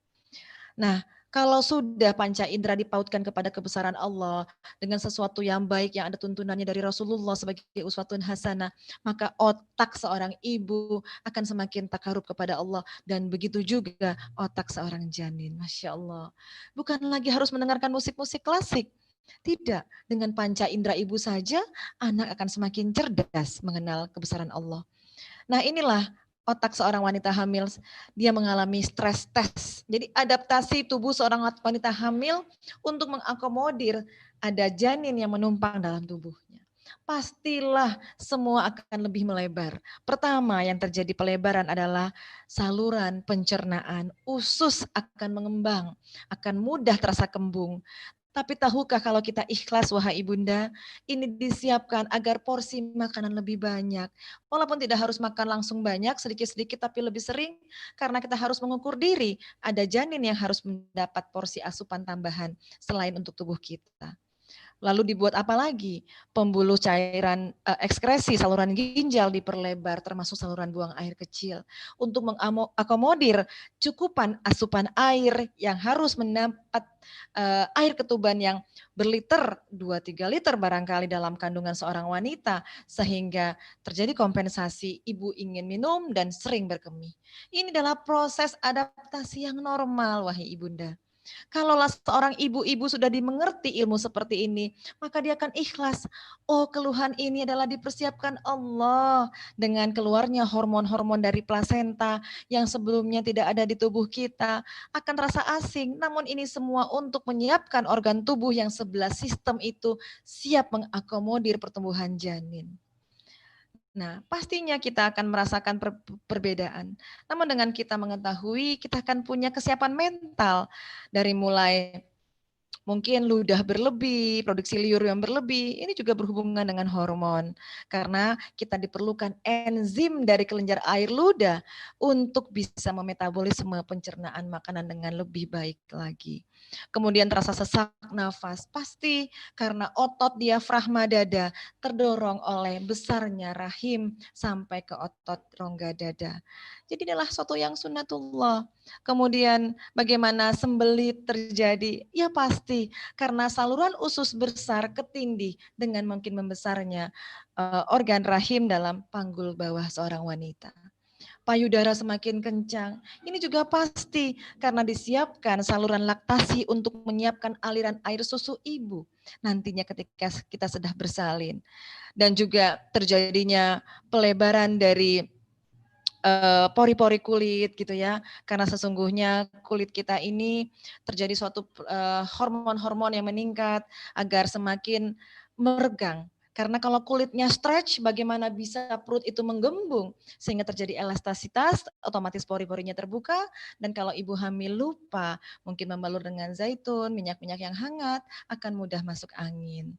Nah, kalau sudah panca indera dipautkan kepada kebesaran Allah dengan sesuatu yang baik yang ada tuntunannya dari Rasulullah sebagai uswatun hasanah, maka otak seorang ibu akan semakin takarub kepada Allah dan begitu juga otak seorang janin. Masya Allah. Bukan lagi harus mendengarkan musik-musik klasik. Tidak, dengan panca indera ibu saja anak akan semakin cerdas mengenal kebesaran Allah. Nah inilah otak seorang wanita hamil, dia mengalami stress test. Jadi adaptasi tubuh seorang wanita hamil untuk mengakomodir ada janin yang menumpang dalam tubuhnya. Pastilah semua akan lebih melebar. Pertama yang terjadi pelebaran adalah saluran pencernaan. Usus akan mengembang, akan mudah terasa kembung. Tapi tahukah kalau kita ikhlas wahai ibunda, ini disiapkan agar porsi makanan lebih banyak. Walaupun tidak harus makan langsung banyak, sedikit-sedikit tapi lebih sering, karena kita harus mengukur diri. Ada janin yang harus mendapat porsi asupan tambahan selain untuk tubuh kita. Lalu dibuat apa lagi? Pembuluh cairan ekskresi saluran ginjal diperlebar termasuk saluran buang air kecil untuk mengakomodir cukupan asupan air yang harus mendapat air ketuban yang berliter 2-3 liter barangkali dalam kandungan seorang wanita sehingga terjadi kompensasi ibu ingin minum dan sering berkemih. Ini adalah proses adaptasi yang normal wahai ibunda. Kalaulah seorang ibu-ibu sudah dimengerti ilmu seperti ini, maka dia akan ikhlas. Oh, keluhan ini adalah dipersiapkan Allah dengan keluarnya hormon-hormon dari plasenta yang sebelumnya tidak ada di tubuh kita, akan terasa asing. Namun ini semua untuk menyiapkan organ tubuh yang 11 sistem itu siap mengakomodir pertumbuhan janin. Nah, pastinya kita akan merasakan perbedaan. Namun dengan kita mengetahui, kita akan punya kesiapan mental dari mulai mungkin ludah berlebih, produksi liur yang berlebih, ini juga berhubungan dengan hormon. Karena kita diperlukan enzim dari kelenjar air ludah untuk bisa memetabolisme pencernaan makanan dengan lebih baik lagi. Kemudian terasa sesak nafas, pasti karena otot diafragma dada terdorong oleh besarnya rahim sampai ke otot rongga dada. Jadi inilah suatu yang sunnatullah. Kemudian bagaimana sembelit terjadi? Ya pasti karena saluran usus besar ketindih dengan makin membesarnya organ rahim dalam panggul bawah seorang wanita. Payudara semakin kencang. Ini juga pasti karena disiapkan saluran laktasi untuk menyiapkan aliran air susu ibu nantinya ketika kita sudah bersalin. Dan juga terjadinya pelebaran dari pori-pori kulit gitu ya, karena sesungguhnya kulit kita ini terjadi suatu hormon-hormon yang meningkat agar semakin meregang. Karena kalau kulitnya stretch, bagaimana bisa perut itu menggembung sehingga terjadi elastasitas, otomatis pori-porinya terbuka. Dan kalau ibu hamil lupa, mungkin membalur dengan zaitun, minyak-minyak yang hangat, akan mudah masuk angin.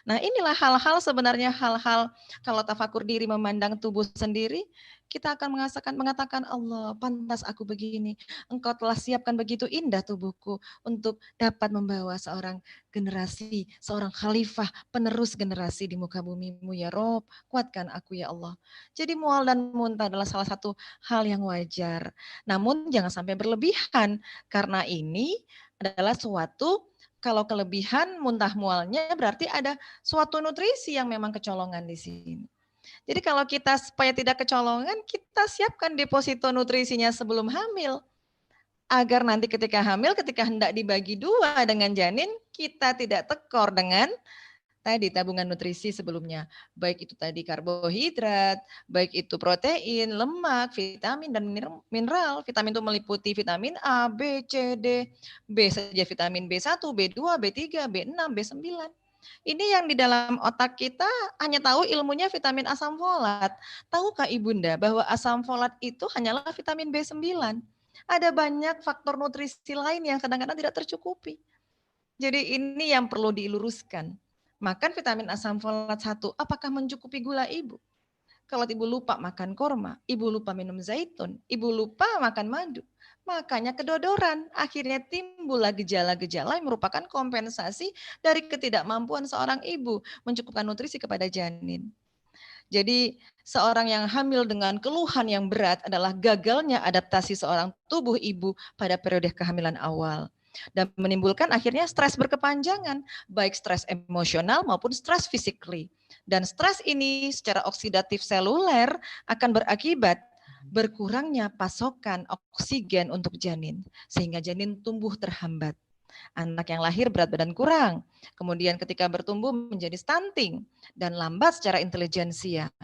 Nah inilah hal-hal sebenarnya hal-hal kalau tafakur diri memandang tubuh sendiri, kita akan mengatakan Allah pantas aku begini. Engkau telah siapkan begitu indah tubuhku untuk dapat membawa seorang generasi, seorang khalifah, penerus generasi di muka bumimu ya Rob. Kuatkan aku ya Allah. Jadi mual dan muntah adalah salah satu hal yang wajar. Namun jangan sampai berlebihan karena ini adalah suatu kalau kelebihan muntah mualnya berarti ada suatu nutrisi yang memang kecolongan di sini. Jadi kalau kita supaya tidak kecolongan, kita siapkan deposito nutrisinya sebelum hamil. Agar nanti ketika hamil, ketika hendak dibagi dua dengan janin, kita tidak tekor dengan tadi tabungan nutrisi sebelumnya. Baik itu tadi karbohidrat, baik itu protein, lemak, vitamin, dan mineral. Vitamin itu meliputi vitamin A, B, C, D. B saja vitamin B1, B2, B3, B6, B9. Ini yang di dalam otak kita hanya tahu ilmunya vitamin asam folat. Tahukah Ibunda bahwa asam folat itu hanyalah vitamin B9? Ada banyak faktor nutrisi lain yang kadang-kadang tidak tercukupi. Jadi ini yang perlu diluruskan. Makan vitamin asam folat 1, apakah mencukupi gula ibu? Kalau ibu lupa makan korma, ibu lupa minum zaitun, ibu lupa makan madu, makanya kedodoran. Akhirnya timbullah gejala-gejala yang merupakan kompensasi dari ketidakmampuan seorang ibu mencukupkan nutrisi kepada janin. Jadi seorang yang hamil dengan keluhan yang berat adalah gagalnya adaptasi seorang tubuh ibu pada periode kehamilan awal. Dan menimbulkan akhirnya stres berkepanjangan, baik stres emosional maupun stres physically. Dan stres ini secara oksidatif seluler akan berakibat berkurangnya pasokan oksigen untuk janin, sehingga janin tumbuh terhambat. Anak yang lahir berat badan kurang, kemudian ketika bertumbuh menjadi stunting, dan lambat secara intelijensia.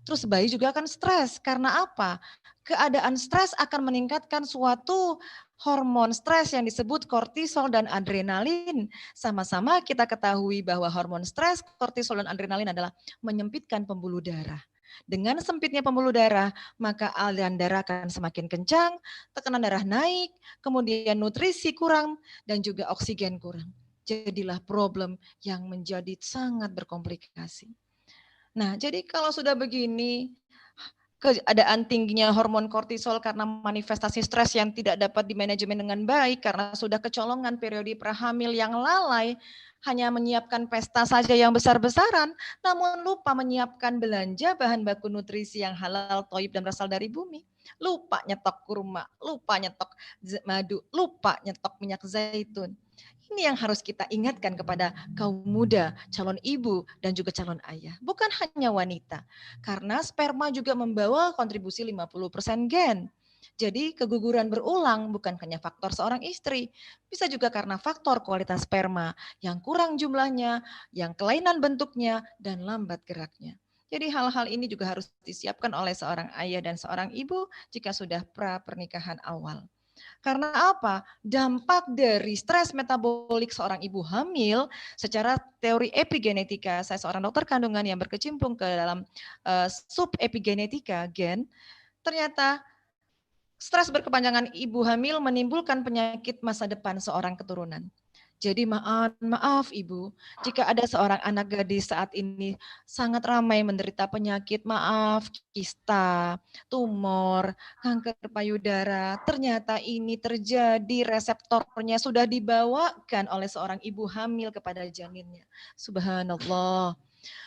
Terus bayi juga akan stres, karena apa? Keadaan stres akan meningkatkan suatu hormon stres yang disebut kortisol dan adrenalin. Sama-sama kita ketahui bahwa hormon stres, kortisol dan adrenalin adalah menyempitkan pembuluh darah. Dengan sempitnya pembuluh darah, maka aliran darah akan semakin kencang, tekanan darah naik, kemudian nutrisi kurang, dan juga oksigen kurang. Jadilah problem yang menjadi sangat berkomplikasi. Nah, jadi kalau sudah begini, keadaan tingginya hormon kortisol karena manifestasi stres yang tidak dapat dimanajemen dengan baik karena sudah kecolongan periode prahamil yang lalai, hanya menyiapkan pesta saja yang besar-besaran, namun lupa menyiapkan belanja bahan baku nutrisi yang halal, thayyib, dan berasal dari bumi. Lupa nyetok kurma, lupa nyetok madu, lupa nyetok minyak zaitun. Ini yang harus kita ingatkan kepada kaum muda, calon ibu, dan juga calon ayah. Bukan hanya wanita, karena sperma juga membawa kontribusi 50% gen. Jadi keguguran berulang bukan hanya faktor seorang istri, bisa juga karena faktor kualitas sperma yang kurang jumlahnya, yang kelainan bentuknya, dan lambat geraknya. Jadi hal-hal ini juga harus disiapkan oleh seorang ayah dan seorang ibu jika sudah pra pernikahan awal. Karena apa? Dampak dari stres metabolik seorang ibu hamil secara teori epigenetika, saya seorang dokter kandungan yang berkecimpung ke dalam sub epigenetika gen, ternyata stres berkepanjangan ibu hamil menimbulkan penyakit masa depan seorang keturunan. Jadi maaf Ibu, jika ada seorang anak gadis saat ini sangat ramai menderita penyakit, maaf, kista, tumor, kanker payudara, ternyata ini terjadi reseptornya sudah dibawakan oleh seorang ibu hamil kepada janinnya. Subhanallah.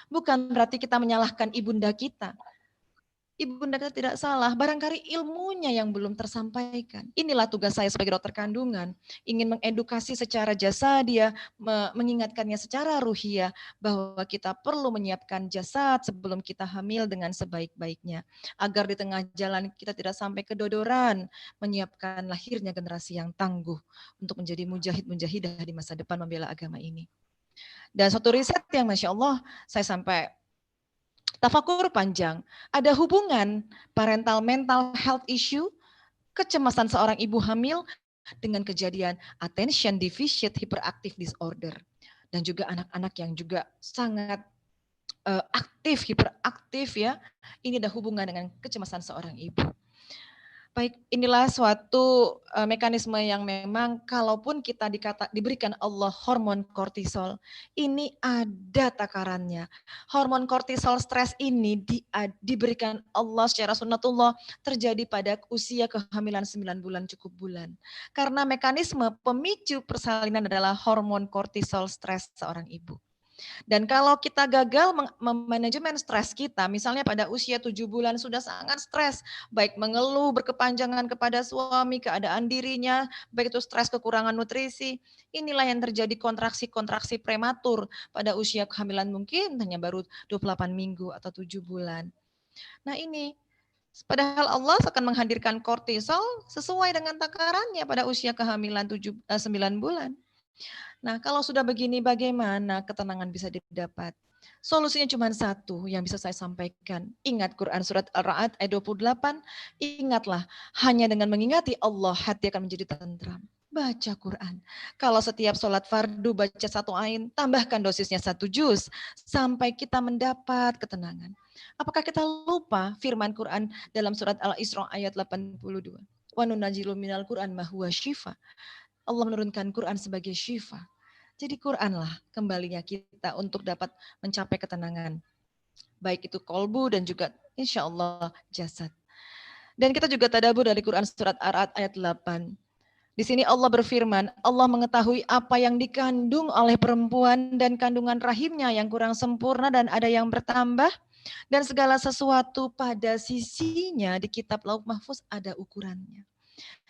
Bukan berarti kita menyalahkan ibunda kita. Ibunda kita tidak salah, barangkali ilmunya yang belum tersampaikan. Inilah tugas saya sebagai dokter kandungan, ingin mengedukasi secara jasadiah, mengingatkannya secara ruhiyah bahwa kita perlu menyiapkan jasad sebelum kita hamil dengan sebaik-baiknya. Agar di tengah jalan kita tidak sampai kedodoran, menyiapkan lahirnya generasi yang tangguh untuk menjadi mujahid-mujahidah di masa depan membela agama ini. Dan suatu riset yang Masya Allah saya sampai tafakur panjang, ada hubungan parental mental health issue, kecemasan seorang ibu hamil dengan kejadian attention deficit hyperactive disorder. Dan juga anak-anak yang juga sangat aktif, hiperaktif ya, ini ada hubungan dengan kecemasan seorang ibu. Baik, inilah suatu mekanisme yang memang kalaupun kita diberikan Allah hormon kortisol, ini ada takarannya. Hormon kortisol stres ini diberikan Allah secara sunnatullah terjadi pada usia kehamilan 9 bulan cukup bulan. Karena mekanisme pemicu persalinan adalah hormon kortisol stres seorang ibu. Dan kalau kita gagal memanajemen stres kita, misalnya pada usia 7 bulan sudah sangat stres, baik mengeluh berkepanjangan kepada suami, keadaan dirinya, baik itu stres kekurangan nutrisi, inilah yang terjadi kontraksi-kontraksi prematur pada usia kehamilan mungkin hanya baru 28 minggu atau 7 bulan. Nah ini, padahal Allah akan menghadirkan kortisol sesuai dengan takarannya pada usia kehamilan 9 bulan. Nah, kalau sudah begini bagaimana ketenangan bisa didapat? Solusinya cuma satu yang bisa saya sampaikan. Ingat Quran surat Al-Ra'd ayat 28, ingatlah hanya dengan mengingati Allah hati akan menjadi tentram. Baca Quran. Kalau setiap sholat fardu baca 1 ain, tambahkan dosisnya 1 juz sampai kita mendapat ketenangan. Apakah kita lupa firman Quran dalam surat Al-Isra ayat 82? Wa nunazzilu minal Quran ma huwa syifa. Allah menurunkan Quran sebagai syifa. Jadi Quranlah kembalinya kita untuk dapat mencapai ketenangan. Baik itu kolbu dan juga insya Allah jasad. Dan kita juga tadabbur dari Quran surat Ar-Ra'd ayat 8. Di sini Allah berfirman, Allah mengetahui apa yang dikandung oleh perempuan dan kandungan rahimnya yang kurang sempurna dan ada yang bertambah. Dan segala sesuatu pada sisinya di kitab Lauh Mahfuz ada ukurannya.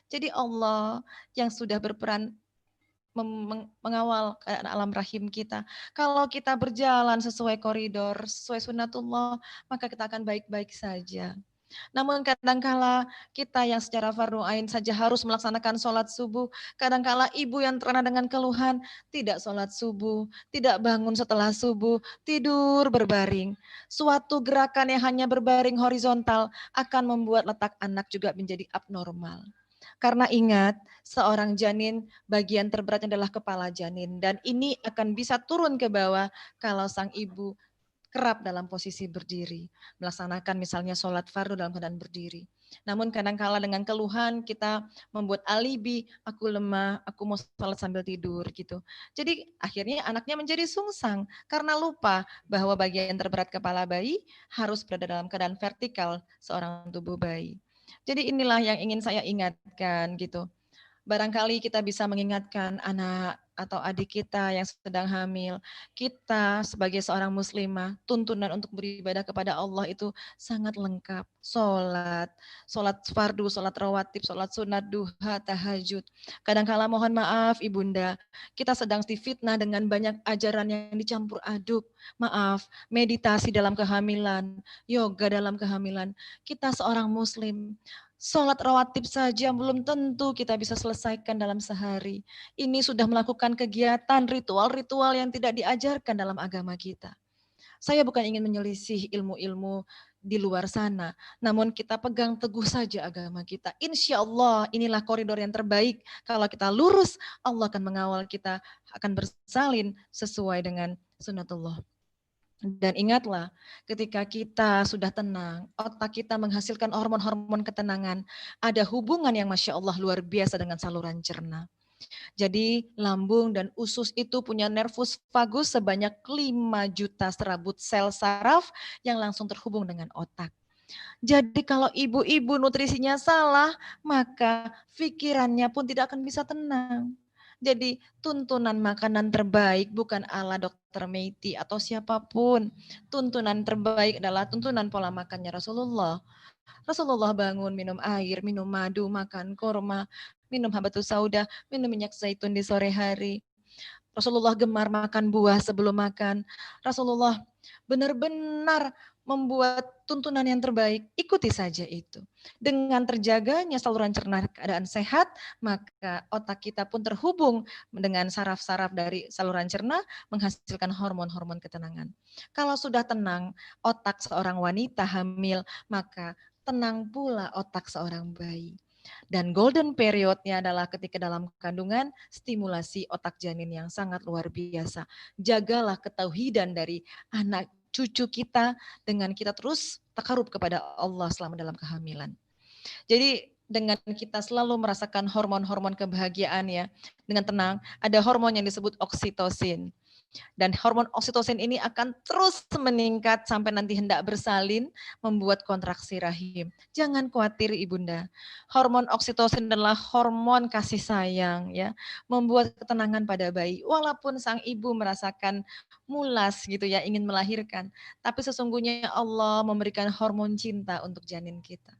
Jadi Allah yang sudah berperan mengawal keadaan alam rahim kita. Kalau kita berjalan sesuai koridor, sesuai sunnatullah, maka kita akan baik-baik saja. Namun kadangkala kita yang secara fardu ain saja harus melaksanakan sholat subuh. Kadangkala ibu yang terkena dengan keluhan tidak sholat subuh, tidak bangun setelah subuh, tidur berbaring. Suatu gerakan yang hanya berbaring horizontal akan membuat letak anak juga menjadi abnormal. Karena ingat, seorang janin bagian terberatnya adalah kepala janin. Dan ini akan bisa turun ke bawah kalau sang ibu kerap dalam posisi berdiri. Melaksanakan misalnya sholat fardu dalam keadaan berdiri. Namun kadang-kala dengan keluhan kita membuat alibi, aku lemah, aku mau sholat sambil tidur gitu. Jadi akhirnya anaknya menjadi sungsang karena lupa bahwa bagian terberat kepala bayi harus berada dalam keadaan vertikal seorang tubuh bayi. Jadi inilah yang ingin saya ingatkan gitu. Barangkali kita bisa mengingatkan anak atau adik kita yang sedang hamil. Kita sebagai seorang muslimah, tuntunan untuk beribadah kepada Allah itu sangat lengkap. Sholat fardu, sholat rawatib, sholat sunat, duha, tahajud. Kadangkala mohon maaf ibunda, kita sedang difitnah dengan banyak ajaran yang dicampur aduk. Maaf, meditasi dalam kehamilan, yoga dalam kehamilan. Kita seorang muslim, sholat rawatib saja belum tentu kita bisa selesaikan dalam sehari. Ini sudah melakukan kegiatan ritual-ritual yang tidak diajarkan dalam agama kita. Saya bukan ingin menyelisih ilmu-ilmu di luar sana, namun kita pegang teguh saja agama kita. Insya Allah inilah koridor yang terbaik. Kalau kita lurus, Allah akan mengawal kita, akan bersalin sesuai dengan sunnatullah. Dan ingatlah, ketika kita sudah tenang, otak kita menghasilkan hormon-hormon ketenangan, ada hubungan yang Masya Allah luar biasa dengan saluran cerna. Jadi lambung dan usus itu punya nervus vagus sebanyak 5 juta serabut sel saraf yang langsung terhubung dengan otak. Jadi kalau ibu-ibu nutrisinya salah, maka pikirannya pun tidak akan bisa tenang. Jadi tuntunan makanan terbaik bukan ala Dr. Meiti atau siapapun. Tuntunan terbaik adalah tuntunan pola makannya Rasulullah. Rasulullah bangun minum air, minum madu, makan korma, minum habatus sauda, minum minyak zaitun di sore hari. Rasulullah gemar makan buah sebelum makan. Rasulullah benar-benar membuat tuntunan yang terbaik. Ikuti saja itu. Dengan terjaganya saluran cerna keadaan sehat, maka otak kita pun terhubung dengan saraf-saraf dari saluran cerna menghasilkan hormon-hormon ketenangan. Kalau sudah tenang otak seorang wanita hamil, maka tenang pula otak seorang bayi. Dan golden periodnya adalah ketika dalam kandungan, stimulasi otak janin yang sangat luar biasa. Jagalah ketauhidan dari anak cucu kita dengan kita terus takarub kepada Allah selama dalam kehamilan. Jadi dengan kita selalu merasakan hormon-hormon kebahagiaan ya, dengan tenang, ada hormon yang disebut oksitosin. Dan hormon oksitosin ini akan terus meningkat sampai nanti hendak bersalin, membuat kontraksi rahim. Jangan khawatir ibunda. Hormon oksitosin adalah hormon kasih sayang ya, membuat ketenangan pada bayi. Walaupun sang ibu merasakan mulas gitu ya, ingin melahirkan, tapi sesungguhnya Allah memberikan hormon cinta untuk janin kita.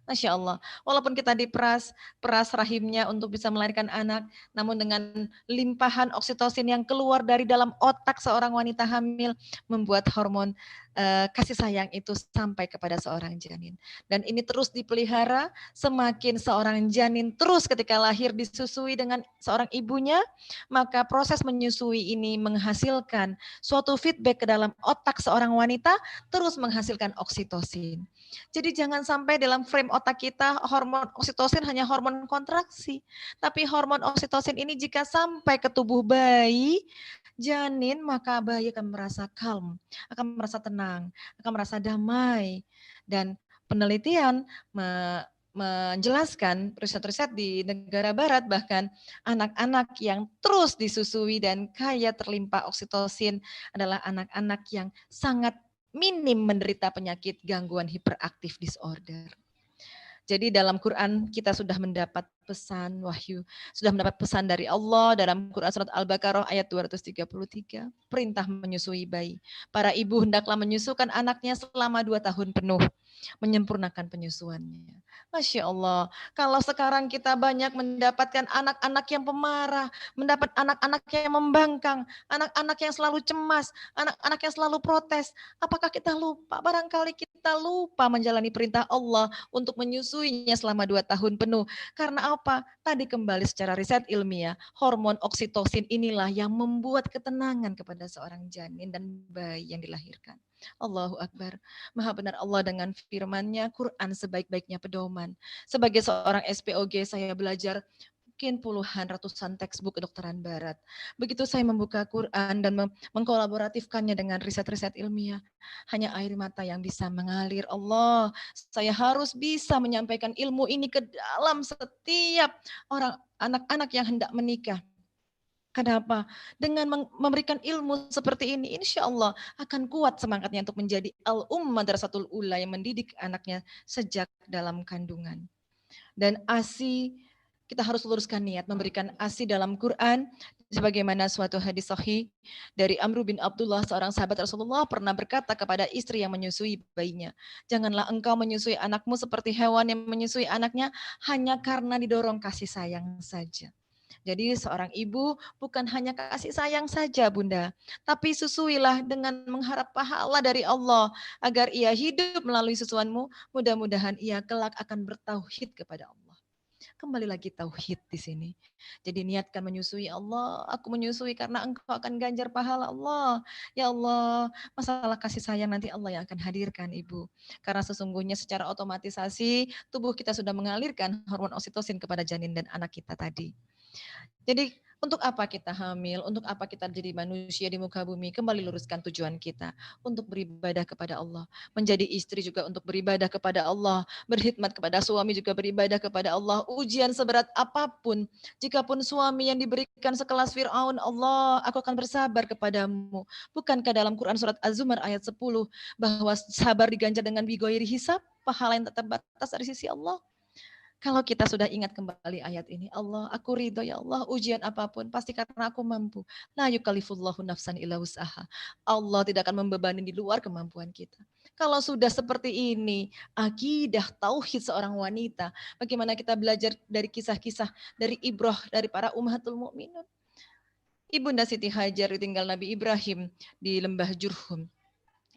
Masya Allah, walaupun kita diperas rahimnya untuk bisa melahirkan anak, namun dengan limpahan oksitosin yang keluar dari dalam otak seorang wanita hamil, membuat hormon kasih sayang itu sampai kepada seorang janin. Dan ini terus dipelihara, semakin seorang janin terus ketika lahir disusui dengan seorang ibunya, maka proses menyusui ini menghasilkan suatu feedback ke dalam otak seorang wanita, terus menghasilkan oksitosin. Jadi jangan sampai dalam frame otak kita hormon oksitosin hanya hormon kontraksi. Tapi hormon oksitosin ini jika sampai ke tubuh bayi, janin, maka bayi akan merasa calm, akan merasa tenang, akan merasa damai. Dan penelitian menjelaskan, riset-riset di negara barat bahkan anak-anak yang terus disusui dan kaya terlimpah oksitosin adalah anak-anak yang sangat minim menderita penyakit gangguan hiperaktif disorder. Jadi dalam Quran kita sudah mendapat pesan wahyu, sudah mendapat pesan dari Allah dalam Quran surat Al-Baqarah ayat 233, perintah menyusui bayi. Para ibu hendaklah menyusukan anaknya selama 2 tahun penuh, menyempurnakan penyusuannya. Masya Allah, kalau sekarang kita banyak mendapatkan anak-anak yang pemarah, mendapat anak-anak yang membangkang, anak-anak yang selalu cemas, anak-anak yang selalu protes, apakah kita lupa? Barangkali kita lupa menjalani perintah Allah untuk menyusuinya selama 2 tahun penuh. Karena apa? Tadi kembali secara riset ilmiah, hormon oksitosin inilah yang membuat ketenangan kepada seorang janin dan bayi yang dilahirkan. Allahu Akbar. Maha benar Allah dengan firman-Nya, Quran sebaik-baiknya pedoman. Sebagai seorang SPOG saya belajar mungkin puluhan ratusan textbook kedokteran barat. Begitu saya membuka Quran dan mengkolaboratifkannya dengan riset-riset ilmiah, hanya air mata yang bisa mengalir. Allah, saya harus bisa menyampaikan ilmu ini ke dalam setiap orang anak-anak yang hendak menikah. Kenapa? Dengan memberikan ilmu seperti ini, insya Allah akan kuat semangatnya untuk menjadi al-ummah madrasatul ula yang mendidik anaknya sejak dalam kandungan. Dan ASI, kita harus luruskan niat memberikan ASI dalam Quran, sebagaimana suatu hadis sahih dari Amr bin Abdullah, seorang sahabat Rasulullah pernah berkata kepada istri yang menyusui bayinya, janganlah engkau menyusui anakmu seperti hewan yang menyusui anaknya hanya karena didorong kasih sayang saja. Jadi seorang ibu bukan hanya kasih sayang saja Bunda, tapi susuilah dengan mengharap pahala dari Allah agar ia hidup melalui susuanmu, mudah-mudahan ia kelak akan bertauhid kepada Allah. Kembali lagi tauhid di sini. Jadi niatkan menyusui Allah, aku menyusui karena engkau akan ganjar pahala Allah. Ya Allah, masalah kasih sayang nanti Allah yang akan hadirkan Ibu. Karena sesungguhnya secara otomatisasi tubuh kita sudah mengalirkan hormon oksitosin kepada janin dan anak kita tadi. Jadi Untuk apa kita hamil? Untuk apa kita jadi manusia di muka bumi? Kembali luruskan tujuan kita untuk beribadah kepada Allah. Menjadi istri juga untuk beribadah kepada Allah. Berkhidmat kepada suami juga beribadah kepada Allah. Ujian seberat apapun, jikapun suami yang diberikan sekelas Fir'aun, Allah, aku akan bersabar kepadamu. Bukankah dalam Quran surat Az-Zumar ayat 10 bahwa sabar diganjar dengan bigoiri hisab, pahala yang tak terbatas dari sisi Allah? Kalau kita sudah ingat kembali ayat ini, Allah, aku ridho ya Allah, ujian apapun, pasti karena aku mampu. La yukallifullahu nafsan illa wus'aha. Allah tidak akan membebani di luar kemampuan kita. Kalau sudah seperti ini, akidah tauhid seorang wanita, bagaimana kita belajar dari kisah-kisah, dari ibrah, dari para ummahatul mukminun. Ibunda Siti Hajar ditinggal Nabi Ibrahim di lembah Jurhum.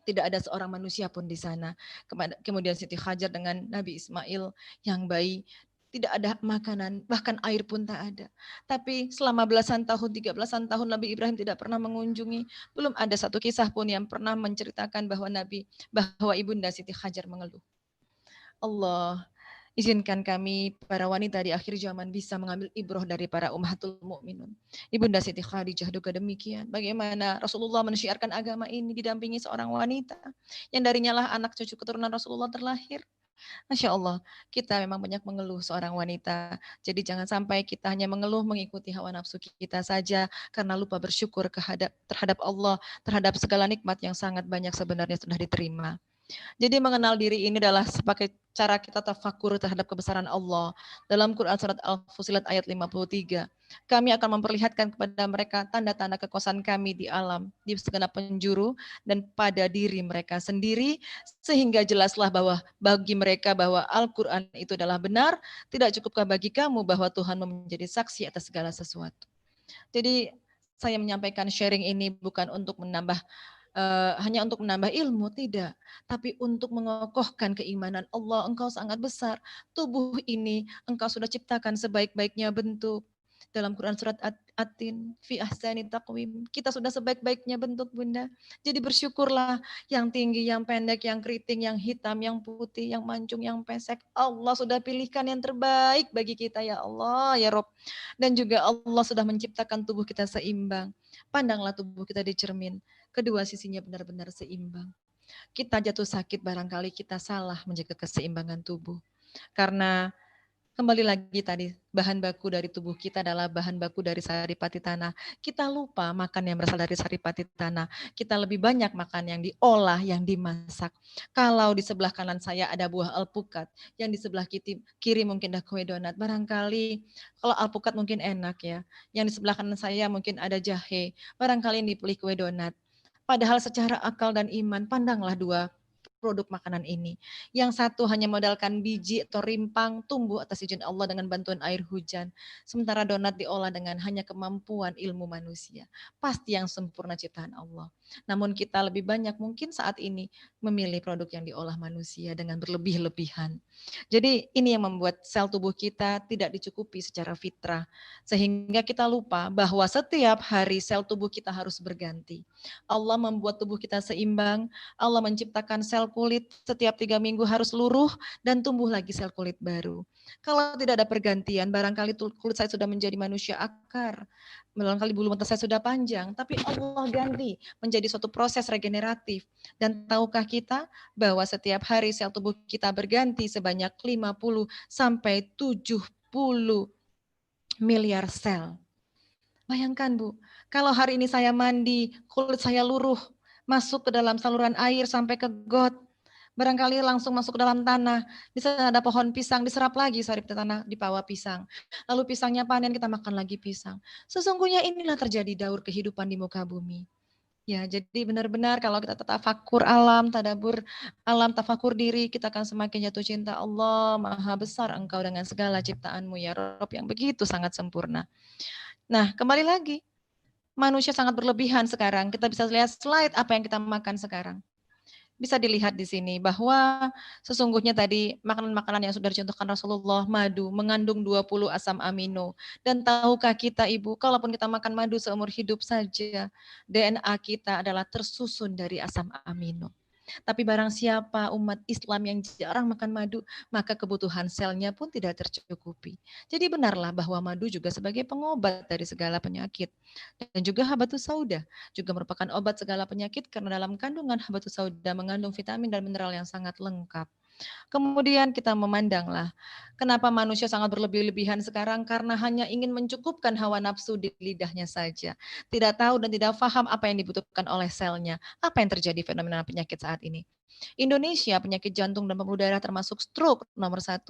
Tidak ada seorang manusia pun di sana. Kemudian Siti Hajar dengan Nabi Ismail yang bayi, tidak ada makanan, bahkan air pun tak ada. Tapi selama belasan tahun, 13 tahun Nabi Ibrahim tidak pernah mengunjungi. Belum ada satu kisah pun yang pernah menceritakan bahwa Ibunda Siti Hajar mengeluh. Allah, izinkan kami para wanita di akhir zaman bisa mengambil ibroh dari para ummahatul mukminun. Ibunda Siti Khadijah juga demikian. Bagaimana Rasulullah mensyiarkan agama ini didampingi seorang wanita yang darinya lah anak cucu keturunan Rasulullah terlahir. Masya Allah, kita memang banyak mengeluh seorang wanita. Jadi jangan sampai kita hanya mengeluh mengikuti hawa nafsu kita saja karena lupa bersyukur terhadap Allah, terhadap segala nikmat yang sangat banyak sebenarnya sudah diterima. Jadi mengenal diri ini adalah sebagai cara kita tafakur terhadap kebesaran Allah. Dalam Quran surat Al-Fusilat ayat 53, kami akan memperlihatkan kepada mereka tanda-tanda kekuasaan kami di alam, di segenap penjuru, dan pada diri mereka sendiri, sehingga jelaslah bahwa bagi mereka bahwa Al-Quran itu adalah benar, tidak cukupkah bagi kamu bahwa Tuhan menjadi saksi atas segala sesuatu. Jadi saya menyampaikan sharing ini bukan untuk hanya untuk menambah ilmu, tidak. Tapi untuk mengokohkan keimanan Allah, engkau sangat besar. Tubuh ini engkau sudah ciptakan sebaik-baiknya bentuk. Dalam Quran surat At-Tin, fi ahsani taqwim. Kita sudah sebaik-baiknya bentuk, Bunda. Jadi bersyukurlah yang tinggi, yang pendek, yang keriting, yang hitam, yang putih, yang mancung, yang pesek. Allah sudah pilihkan yang terbaik bagi kita, ya Allah, ya Rob. Dan juga Allah sudah menciptakan tubuh kita seimbang. Pandanglah tubuh kita di cermin. Kedua sisinya benar-benar seimbang. Kita jatuh sakit barangkali kita salah menjaga keseimbangan tubuh. Karena kembali lagi tadi, bahan baku dari tubuh kita adalah bahan baku dari saripati tanah. Kita lupa makan yang berasal dari saripati tanah. Kita lebih banyak makan yang diolah, yang dimasak. Kalau di sebelah kanan saya ada buah alpukat, yang di sebelah kiri mungkin ada kue donat. Barangkali kalau alpukat mungkin enak ya. Yang di sebelah kanan saya mungkin ada jahe. Barangkali ini dipilih kue donat. Padahal secara akal dan iman, pandanglah dua produk makanan ini. Yang satu hanya modalkan biji atau rimpang tumbuh atas izin Allah dengan bantuan air hujan. Sementara donat diolah dengan hanya kemampuan ilmu manusia. Pasti yang sempurna ciptaan Allah. Namun kita lebih banyak mungkin saat ini memilih produk yang diolah manusia dengan berlebih-lebihan. Jadi ini yang membuat sel tubuh kita tidak dicukupi secara fitrah. Sehingga kita lupa bahwa setiap hari sel tubuh kita harus berganti. Allah membuat tubuh kita seimbang, Allah menciptakan sel kulit setiap 3 minggu harus luruh dan tumbuh lagi sel kulit baru. Kalau tidak ada pergantian, barangkali kulit saya sudah menjadi manusia akar, barangkali bulu mata saya sudah panjang, tapi Allah ganti menjadi suatu proses regeneratif. Dan tahukah kita bahwa setiap hari sel tubuh kita berganti sebanyak 50 sampai 70 miliar sel. Bayangkan Bu, kalau hari ini saya mandi, kulit saya luruh, masuk ke dalam saluran air sampai ke got, barangkali langsung masuk ke dalam tanah, di sana ada pohon pisang, diserap lagi saripati tanah di bawah pisang. Lalu pisangnya panen, kita makan lagi pisang. Sesungguhnya inilah terjadi daur kehidupan di muka bumi. Ya, jadi benar-benar kalau kita tafakur alam, tadabur alam, tafakur diri, kita akan semakin jatuh cinta Allah. Maha besar Engkau dengan segala ciptaanmu ya Rob yang begitu sangat sempurna. Nah, kembali lagi, manusia sangat berlebihan sekarang. Kita bisa lihat slide apa yang kita makan sekarang. Bisa dilihat di sini bahwa sesungguhnya tadi makanan-makanan yang sudah dicontohkan Rasulullah, madu mengandung 20 asam amino. Dan tahukah kita Ibu, kalaupun kita makan madu seumur hidup saja, DNA kita adalah tersusun dari asam amino. Tapi barang siapa umat Islam yang jarang makan madu, maka kebutuhan selnya pun tidak tercukupi. Jadi benarlah bahwa madu juga sebagai pengobat dari segala penyakit. Dan juga habatus sauda juga merupakan obat segala penyakit karena dalam kandungan habatus sauda mengandung vitamin dan mineral yang sangat lengkap. Kemudian kita memandanglah kenapa manusia sangat berlebih-lebihan sekarang karena hanya ingin mencukupkan hawa nafsu di lidahnya saja. Tidak tahu dan tidak paham apa yang dibutuhkan oleh selnya. Apa yang terjadi fenomena penyakit saat ini. Indonesia penyakit jantung dan pembuluh darah termasuk stroke nomor 1.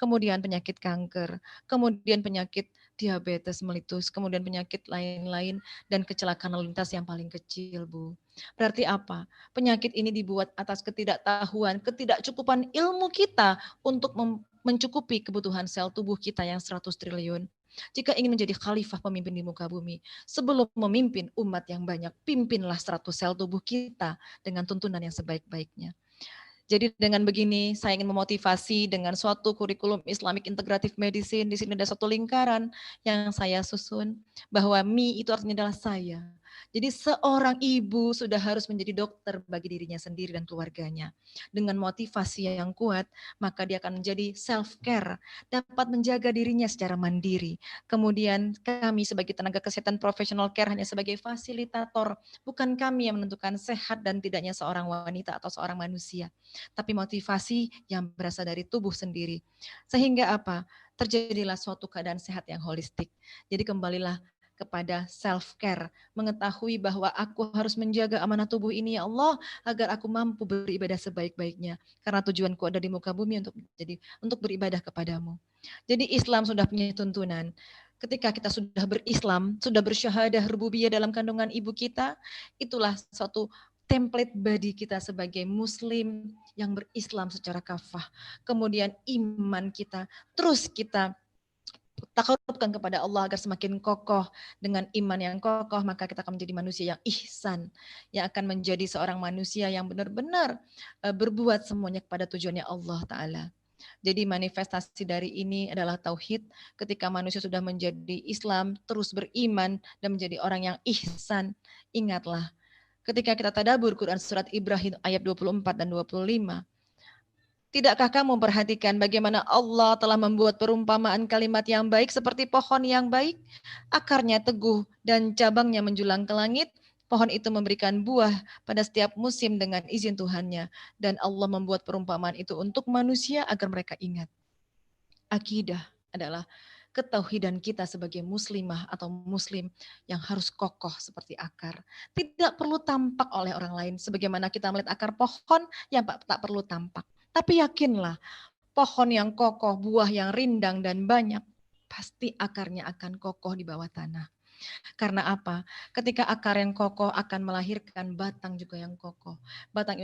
Kemudian penyakit kanker. Kemudian penyakit diabetes melitus. Kemudian penyakit lain-lain dan kecelakaan lalu lintas yang paling kecil, Bu. Berarti apa? Penyakit ini dibuat atas ketidaktahuan, ketidakcukupan ilmu kita untuk mencukupi kebutuhan sel tubuh kita yang 100 triliun. Jika ingin menjadi khalifah pemimpin di muka bumi, sebelum memimpin umat yang banyak, pimpinlah 100 sel tubuh kita dengan tuntunan yang sebaik-baiknya. Jadi dengan begini saya ingin memotivasi dengan suatu kurikulum Islamic Integrative Medicine. Di sini ada satu lingkaran yang saya susun bahwa me itu artinya adalah saya. Jadi seorang ibu sudah harus menjadi dokter bagi dirinya sendiri dan keluarganya. Dengan motivasi yang kuat, maka dia akan menjadi self-care, dapat menjaga dirinya secara mandiri. Kemudian kami sebagai tenaga kesehatan profesional care hanya sebagai fasilitator, bukan kami yang menentukan sehat dan tidaknya seorang wanita atau seorang manusia, tapi motivasi yang berasal dari tubuh sendiri. Sehingga apa? Terjadilah suatu keadaan sehat yang holistik. Jadi kembalilah kepada self-care, mengetahui bahwa aku harus menjaga amanah tubuh ini ya Allah, agar aku mampu beribadah sebaik-baiknya. Karena tujuanku ada di muka bumi untuk beribadah kepadamu. Jadi Islam sudah punya tuntunan. Ketika kita sudah berislam, sudah bersyahadah rububiyah dalam kandungan ibu kita, itulah suatu template body kita sebagai muslim yang berislam secara kafah. Kemudian iman kita, terus kita takarubkan kepada Allah agar semakin kokoh. Dengan iman yang kokoh, maka kita akan menjadi manusia yang ihsan, yang akan menjadi seorang manusia yang benar-benar berbuat semuanya kepada tujuannya Allah Ta'ala. Jadi manifestasi dari ini adalah tauhid. Ketika manusia sudah menjadi Islam, terus beriman dan menjadi orang yang ihsan, ingatlah ketika kita tadabbur Quran surat Ibrahim ayat 24 dan 25. Tidakkah kamu perhatikan bagaimana Allah telah membuat perumpamaan kalimat yang baik seperti pohon yang baik? Akarnya teguh dan cabangnya menjulang ke langit. Pohon itu memberikan buah pada setiap musim dengan izin Tuhannya. Dan Allah membuat perumpamaan itu untuk manusia agar mereka ingat. Akidah adalah ketauhidan kita sebagai muslimah atau muslim yang harus kokoh seperti akar. Tidak perlu tampak oleh orang lain. Sebagaimana kita melihat akar pohon yang tak perlu tampak. Tapi yakinlah, pohon yang kokoh, buah yang rindang dan banyak, pasti akarnya akan kokoh di bawah tanah. Karena apa? Ketika akar yang kokoh akan melahirkan batang juga yang kokoh. Batang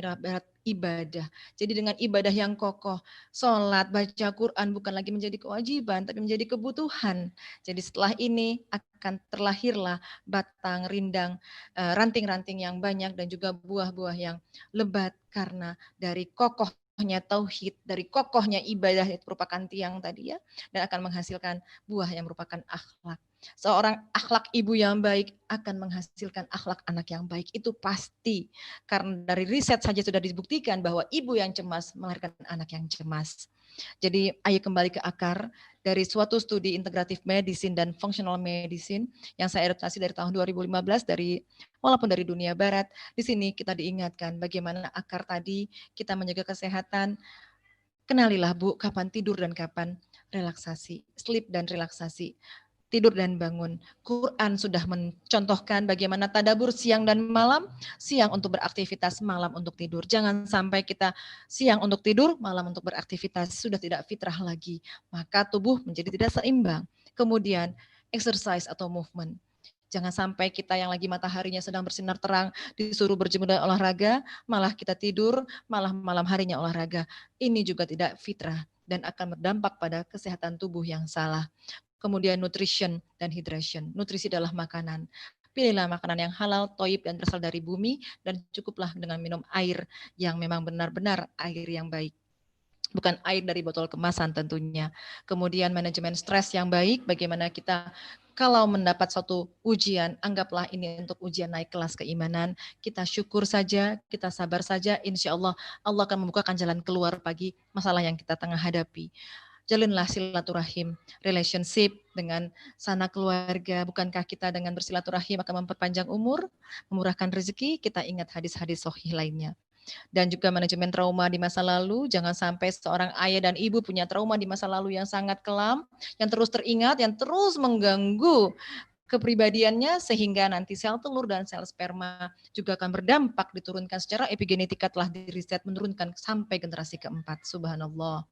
ibadah. Jadi dengan ibadah yang kokoh, sholat, baca Quran bukan lagi menjadi kewajiban, tapi menjadi kebutuhan. Jadi setelah ini akan terlahirlah batang, rindang, ranting-ranting yang banyak dan juga buah-buah yang lebat karena dari kokohnya tauhid, dari kokohnya ibadah itu merupakan tiang tadi ya, dan akan menghasilkan buah yang merupakan akhlak. Seorang akhlak ibu yang baik akan menghasilkan akhlak anak yang baik, itu pasti. Karena dari riset saja sudah dibuktikan bahwa ibu yang cemas melahirkan anak yang cemas. Jadi ayo kembali ke akar dari suatu studi integratif medicine dan functional medicine yang saya adaptasi dari tahun 2015 walaupun dari dunia barat. Di sini kita diingatkan bagaimana akar tadi kita menjaga kesehatan. Kenalilah Bu, kapan tidur dan kapan relaksasi, sleep dan relaksasi. Tidur dan bangun. Quran sudah mencontohkan bagaimana tadabur siang dan malam, siang untuk beraktivitas, malam untuk tidur. Jangan sampai kita siang untuk tidur, malam untuk beraktivitas, sudah tidak fitrah lagi. Maka tubuh menjadi tidak seimbang. Kemudian exercise atau movement. Jangan sampai kita yang lagi mataharinya sedang bersinar terang, disuruh berjemur dan olahraga, malah kita tidur, malah malam harinya olahraga. Ini juga tidak fitrah dan akan berdampak pada kesehatan tubuh yang salah. Kemudian nutrition dan hydration. Nutrisi adalah makanan. Pilihlah makanan yang halal, toib, dan berasal dari bumi, dan cukuplah dengan minum air yang memang benar-benar air yang baik. Bukan air dari botol kemasan tentunya. Kemudian manajemen stres yang baik, bagaimana kita Kalau mendapat suatu ujian, anggaplah ini untuk ujian naik kelas keimanan. Kita syukur saja, kita sabar saja. Insya Allah, Allah akan membukakan jalan keluar bagi masalah yang kita tengah hadapi. Jalinlah silaturahim, relationship dengan sanak keluarga. Bukankah kita dengan bersilaturahim akan memperpanjang umur, memurahkan rezeki? Kita ingat hadis-hadis sahih lainnya. Dan juga manajemen trauma di masa lalu. Jangan sampai seorang ayah dan ibu punya trauma di masa lalu yang sangat kelam, yang terus teringat, yang terus mengganggu kepribadiannya, sehingga nanti sel telur dan sel sperma juga akan berdampak, diturunkan secara epigenetika, telah diriset menurunkan sampai generasi keempat. Subhanallah.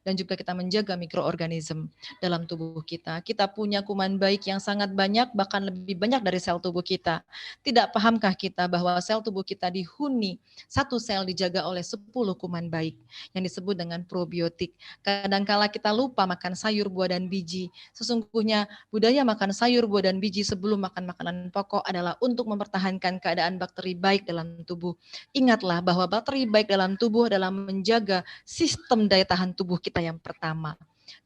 Dan juga kita menjaga mikroorganisme dalam tubuh kita. Kita punya kuman baik yang sangat banyak, bahkan lebih banyak dari sel tubuh kita. Tidak pahamkah kita bahwa sel tubuh kita dihuni, satu sel dijaga oleh 10 kuman baik yang disebut dengan probiotik. Kadangkala kita lupa makan sayur, buah, dan biji. Sesungguhnya budaya makan sayur, buah, dan biji sebelum makan makanan pokok adalah untuk mempertahankan keadaan bakteri baik dalam tubuh. Ingatlah bahwa bakteri baik dalam tubuh adalah menjaga sistem daya tahan tubuh kita yang pertama.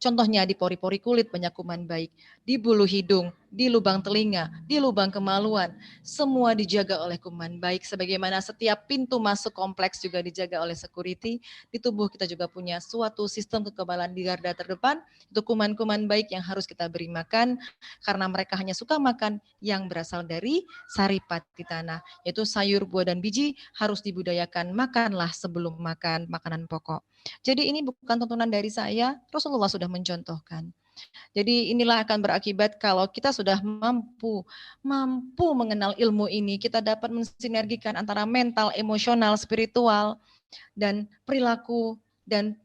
Contohnya di pori-pori kulit banyak kuman baik, di bulu hidung, di lubang telinga, di lubang kemaluan, semua dijaga oleh kuman baik. Sebagaimana setiap pintu masuk kompleks juga dijaga oleh security, di tubuh kita juga punya suatu sistem kekebalan di garda terdepan, itu kuman-kuman baik yang harus kita beri makan, karena mereka hanya suka makan yang berasal dari saripati tanah, yaitu sayur, buah, dan biji harus dibudayakan, makanlah sebelum makan makanan pokok. Jadi ini bukan tuntunan dari saya, Rasulullah sudah mencontohkan. Jadi inilah akan berakibat kalau kita sudah mampu mengenal ilmu ini, kita dapat mensinergikan antara mental, emosional, spiritual, dan perilaku dan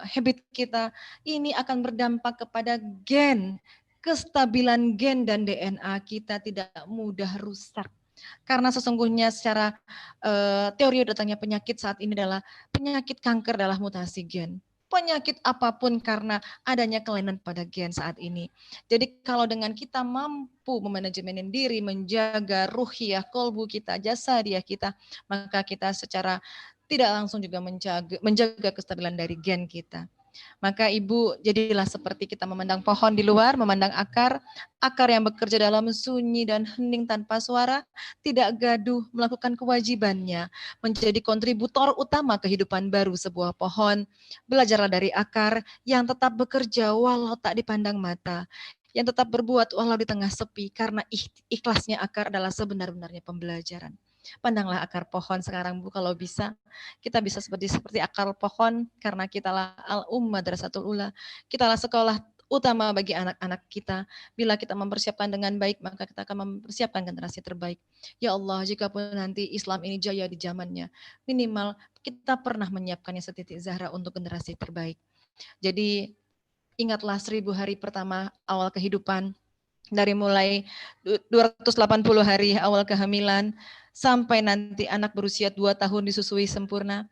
habit kita. Ini akan berdampak kepada gen, kestabilan gen dan DNA kita tidak mudah rusak. Karena sesungguhnya secara teori datangnya penyakit saat ini adalah penyakit kanker adalah mutasi gen. Penyakit apapun karena adanya kelainan pada gen saat ini. Jadi kalau dengan kita mampu memanajemen diri, menjaga ruhiyah, kolbu kita, jasadiah kita, maka kita secara tidak langsung juga menjaga kestabilan dari gen kita. Maka ibu jadilah seperti kita memandang pohon di luar, memandang akar yang bekerja dalam sunyi dan hening tanpa suara, tidak gaduh, melakukan kewajibannya, menjadi kontributor utama kehidupan baru sebuah pohon. Belajarlah dari akar yang tetap bekerja walau tak dipandang mata, yang tetap berbuat walau di tengah sepi, karena ikhlasnya akar adalah sebenar-benarnya pembelajaran. Pandanglah akar pohon sekarang Bu, kalau bisa kita bisa seperti akar pohon, karena kitalah al-ummah madrasatul ula, kitalah sekolah utama bagi anak-anak kita. Bila kita mempersiapkan dengan baik, maka kita akan mempersiapkan generasi terbaik. Ya Allah, jika pun nanti Islam ini jaya di zamannya, minimal kita pernah menyiapkannya setitik zahra untuk generasi terbaik. Jadi ingatlah 1000 hari pertama awal kehidupan, dari mulai 280 hari awal kehamilan, sampai nanti anak berusia 2 tahun disusui sempurna,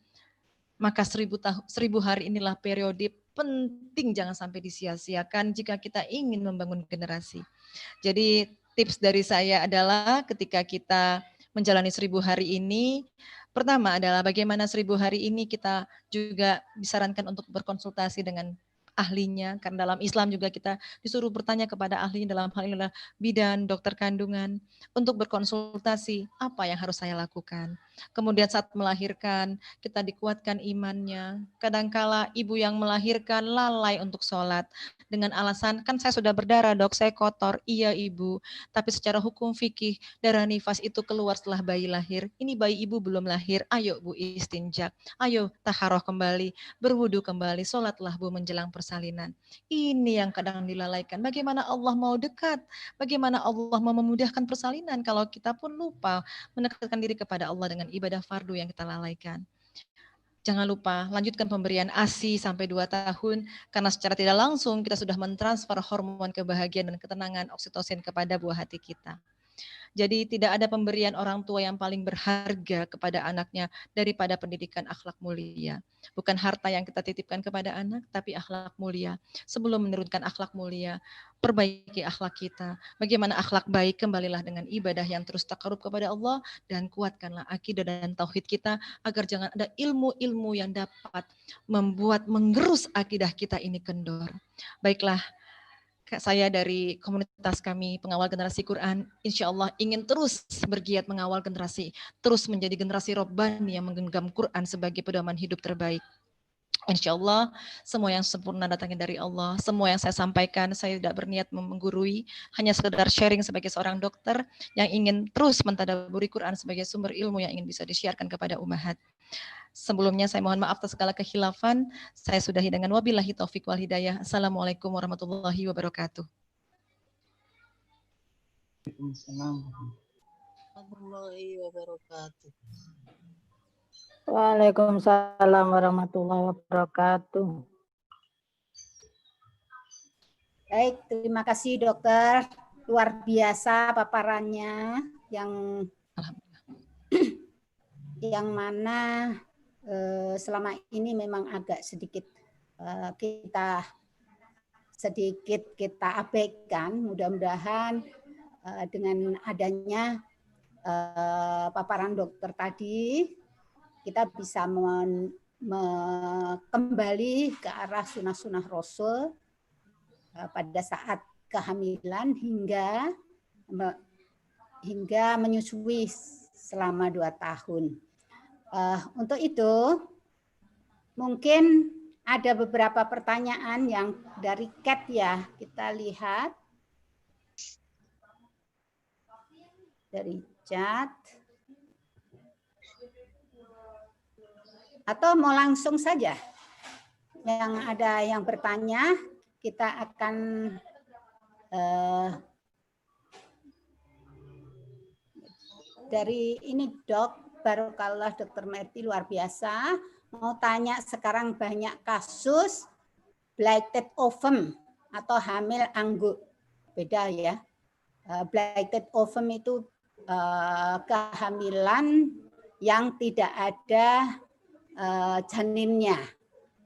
maka 1000 hari inilah periode penting, jangan sampai disia-siakan jika kita ingin membangun generasi. Jadi tips dari saya adalah ketika kita menjalani 1000 hari ini, pertama adalah bagaimana 1000 hari ini kita juga disarankan untuk berkonsultasi dengan ahlinya, karena dalam Islam juga kita disuruh bertanya kepada ahlinya, dalam hal ini adalah bidan, dokter kandungan, untuk berkonsultasi apa yang harus saya lakukan. Kemudian saat melahirkan, kita dikuatkan imannya. Kadangkala ibu yang melahirkan lalai untuk sholat dengan alasan, kan saya sudah berdarah dok, saya kotor. Iya ibu, tapi secara hukum fikih, darah nifas itu keluar setelah bayi lahir. Ini bayi ibu belum lahir, ayo bu istinja, ayo taharoh kembali, berwudu kembali, sholatlah bu menjelang persalinan. Ini yang kadang dilalaikan. Bagaimana Allah mau dekat? Bagaimana Allah mau memudahkan persalinan kalau kita pun lupa mendekatkan diri kepada Allah dengan ibadah fardu yang kita lalaikan. Jangan lupa lanjutkan pemberian ASI sampai 2 tahun, karena secara tidak langsung kita sudah mentransfer hormon kebahagiaan dan ketenangan oksitosin kepada buah hati kita. Jadi tidak ada pemberian orang tua yang paling berharga kepada anaknya daripada pendidikan akhlak mulia. Bukan harta yang kita titipkan kepada anak, tapi akhlak mulia. Sebelum menurunkan akhlak mulia, perbaiki akhlak kita. Bagaimana akhlak baik, kembalilah dengan ibadah yang terus takarub kepada Allah, dan kuatkanlah akidah dan tauhid kita, agar jangan ada ilmu-ilmu yang dapat membuat mengerus akidah kita ini kendor. Baiklah, saya dari komunitas kami pengawal generasi Quran, insya Allah ingin terus bergiat mengawal generasi, terus menjadi generasi Robbani yang menggenggam Quran sebagai pedoman hidup terbaik. Insya Allah semua yang sempurna datangnya dari Allah. Semua yang saya sampaikan, saya tidak berniat menggurui, hanya sekedar sharing sebagai seorang dokter yang ingin terus mentadaburi Quran sebagai sumber ilmu yang ingin bisa disiarkan kepada ummahat. Sebelumnya saya mohon maaf atas segala kekhilafan. Saya sudahi dengan wabillahi taufik wal hidayah. Assalamualaikum warahmatullahi wabarakatuh. Waalaikumsalam warahmatullahi wabarakatuh. Baik, terima kasih dokter. Luar biasa paparannya yang mana selama ini memang agak sedikit kita abaikan. Mudah-mudahan dengan adanya paparan dokter tadi kita bisa kembali ke arah sunnah-sunnah Rasul pada saat kehamilan hingga menyusui selama 2 tahun. Untuk itu, mungkin ada beberapa pertanyaan yang dari chat ya, kita lihat dari chat. Atau mau langsung saja? Yang ada yang bertanya, kita akan dari ini Dok, Barokallah Dr. Merti luar biasa. Mau tanya sekarang banyak kasus blighted ovum atau hamil anggur. Beda ya. Blighted ovum itu kehamilan yang tidak ada janinnya.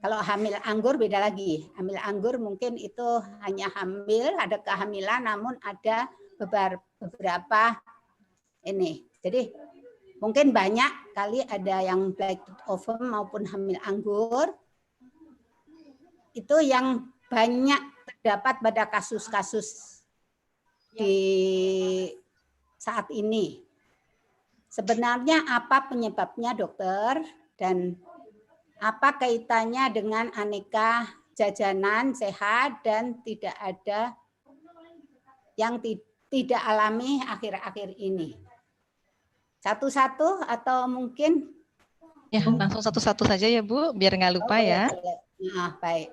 Kalau hamil anggur beda lagi. Hamil anggur mungkin itu hanya hamil, ada kehamilan namun ada beberapa ini. Jadi mungkin banyak kali ada yang blighted ovum maupun hamil anggur. Itu yang banyak terdapat pada kasus-kasus di saat ini. Sebenarnya apa penyebabnya dokter dan apa kaitannya dengan aneka jajanan sehat dan tidak ada yang tidak alami akhir-akhir ini? Satu-satu atau mungkin? Ya, langsung satu-satu saja ya Bu, biar nggak lupa ya. Nah, baik.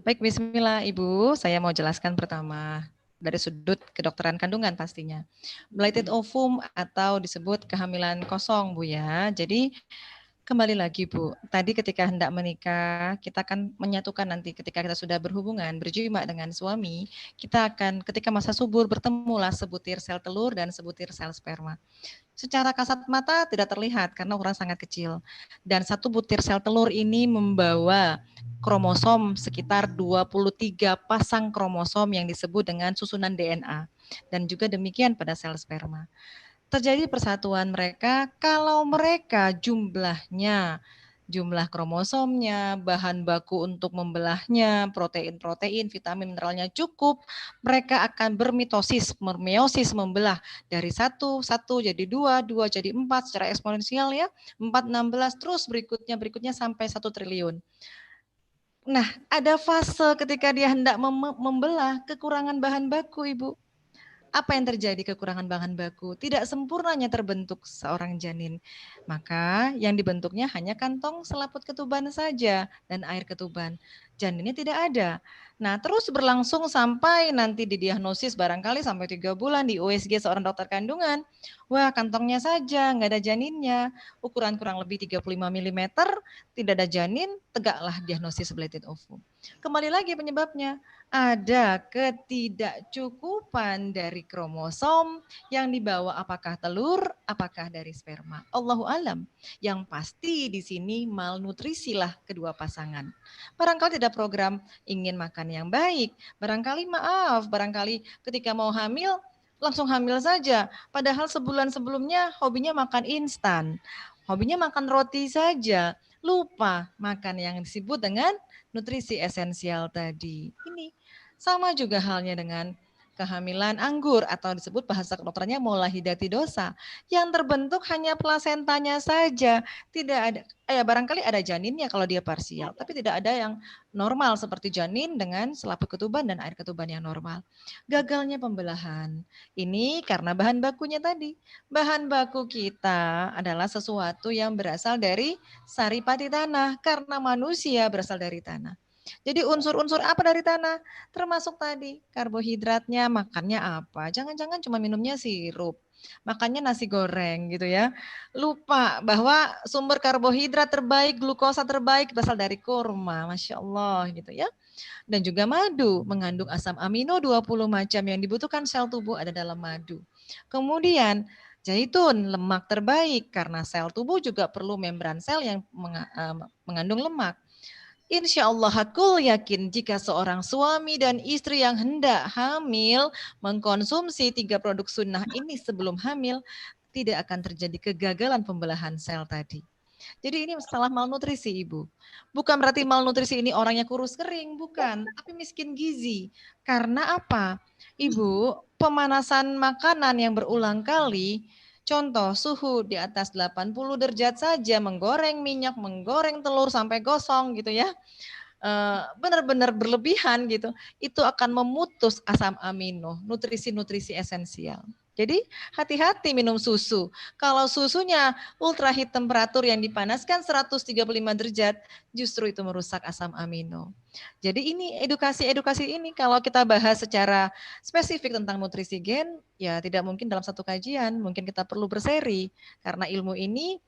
Baik, bismillah Ibu, saya mau jelaskan pertama dari sudut kedokteran kandungan pastinya. Blighted ovum atau disebut kehamilan kosong Bu ya. Jadi kembali lagi Bu, tadi ketika hendak menikah, kita akan menyatukan nanti ketika kita sudah berhubungan, berjima dengan suami, kita akan ketika masa subur bertemulah sebutir sel telur dan sebutir sel sperma. Secara kasat mata tidak terlihat karena ukuran sangat kecil. Dan satu butir sel telur ini membawa kromosom sekitar 23 pasang kromosom yang disebut dengan susunan DNA. Dan juga demikian pada sel sperma. Terjadi persatuan mereka kalau mereka jumlah kromosomnya, bahan baku untuk membelahnya, protein-protein, vitamin mineralnya cukup, mereka akan bermitosis, meiosis, membelah dari 1 jadi 2 jadi 4 secara eksponensial ya, 4, 16 terus berikutnya sampai 1 triliun. Nah, ada fase ketika dia hendak membelah kekurangan bahan baku, Ibu. Apa yang terjadi kekurangan bahan baku? Tidak sempurnanya terbentuk seorang janin. Maka yang dibentuknya hanya kantong selaput ketuban saja dan air ketuban. Janinnya tidak ada. Nah, terus berlangsung sampai nanti didiagnosis barangkali sampai 3 bulan di USG seorang dokter kandungan. Wah, kantongnya saja, nggak ada janinnya. Ukuran kurang lebih 35 mm, tidak ada janin, tegaklah diagnosis blighted ovum. Kembali lagi penyebabnya, ada ketidakcukupan dari kromosom yang dibawa apakah telur, apakah dari sperma. Allahu alam. Yang pasti di sini malnutrisilah kedua pasangan. Barangkali tidak program ingin makan yang baik. Barangkali ketika mau hamil, langsung hamil saja. Padahal sebulan sebelumnya hobinya makan instan. Hobinya makan roti saja. Lupa makan yang disebut dengan nutrisi esensial tadi. Ini Sama juga halnya dengan kehamilan anggur atau disebut bahasa kedokterannya molahidatidosa, yang terbentuk hanya plasentanya saja, tidak ada barangkali ada janinnya kalau dia parsial, tapi tidak ada yang normal seperti janin dengan selaput ketuban dan air ketuban yang normal. Gagalnya pembelahan ini karena bahan bakunya tadi. Bahan baku kita adalah sesuatu yang berasal dari saripati tanah karena manusia berasal dari tanah. Jadi unsur-unsur apa dari tanah? Termasuk tadi karbohidratnya, makannya apa? Jangan-jangan cuma minumnya sirup, makannya nasi goreng gitu ya. Lupa bahwa sumber karbohidrat terbaik, glukosa terbaik berasal dari kurma, Masya Allah gitu ya. Dan juga madu mengandung asam amino 20 macam yang dibutuhkan sel tubuh ada dalam madu. Kemudian zaitun lemak terbaik karena sel tubuh juga perlu membran sel yang mengandung lemak. Insya Allah aku yakin jika seorang suami dan istri yang hendak hamil mengkonsumsi 3 produk sunnah ini sebelum hamil, tidak akan terjadi kegagalan pembelahan sel tadi. Jadi ini masalah malnutrisi Ibu. Bukan berarti malnutrisi ini orangnya kurus kering, bukan. Tapi miskin gizi. Karena apa? Ibu, pemanasan makanan yang berulang kali, contoh suhu di atas 80 derajat saja, menggoreng minyak, menggoreng telur sampai gosong gitu ya. Benar-benar berlebihan gitu. Itu akan memutus asam amino, nutrisi-nutrisi esensial. Jadi hati-hati minum susu. Kalau susunya ultrahit temperatur yang dipanaskan 135 derajat, justru itu merusak asam amino. Jadi ini edukasi-edukasi ini kalau kita bahas secara spesifik tentang nutrisi gen, ya tidak mungkin dalam satu kajian, mungkin kita perlu berseri karena ilmu ini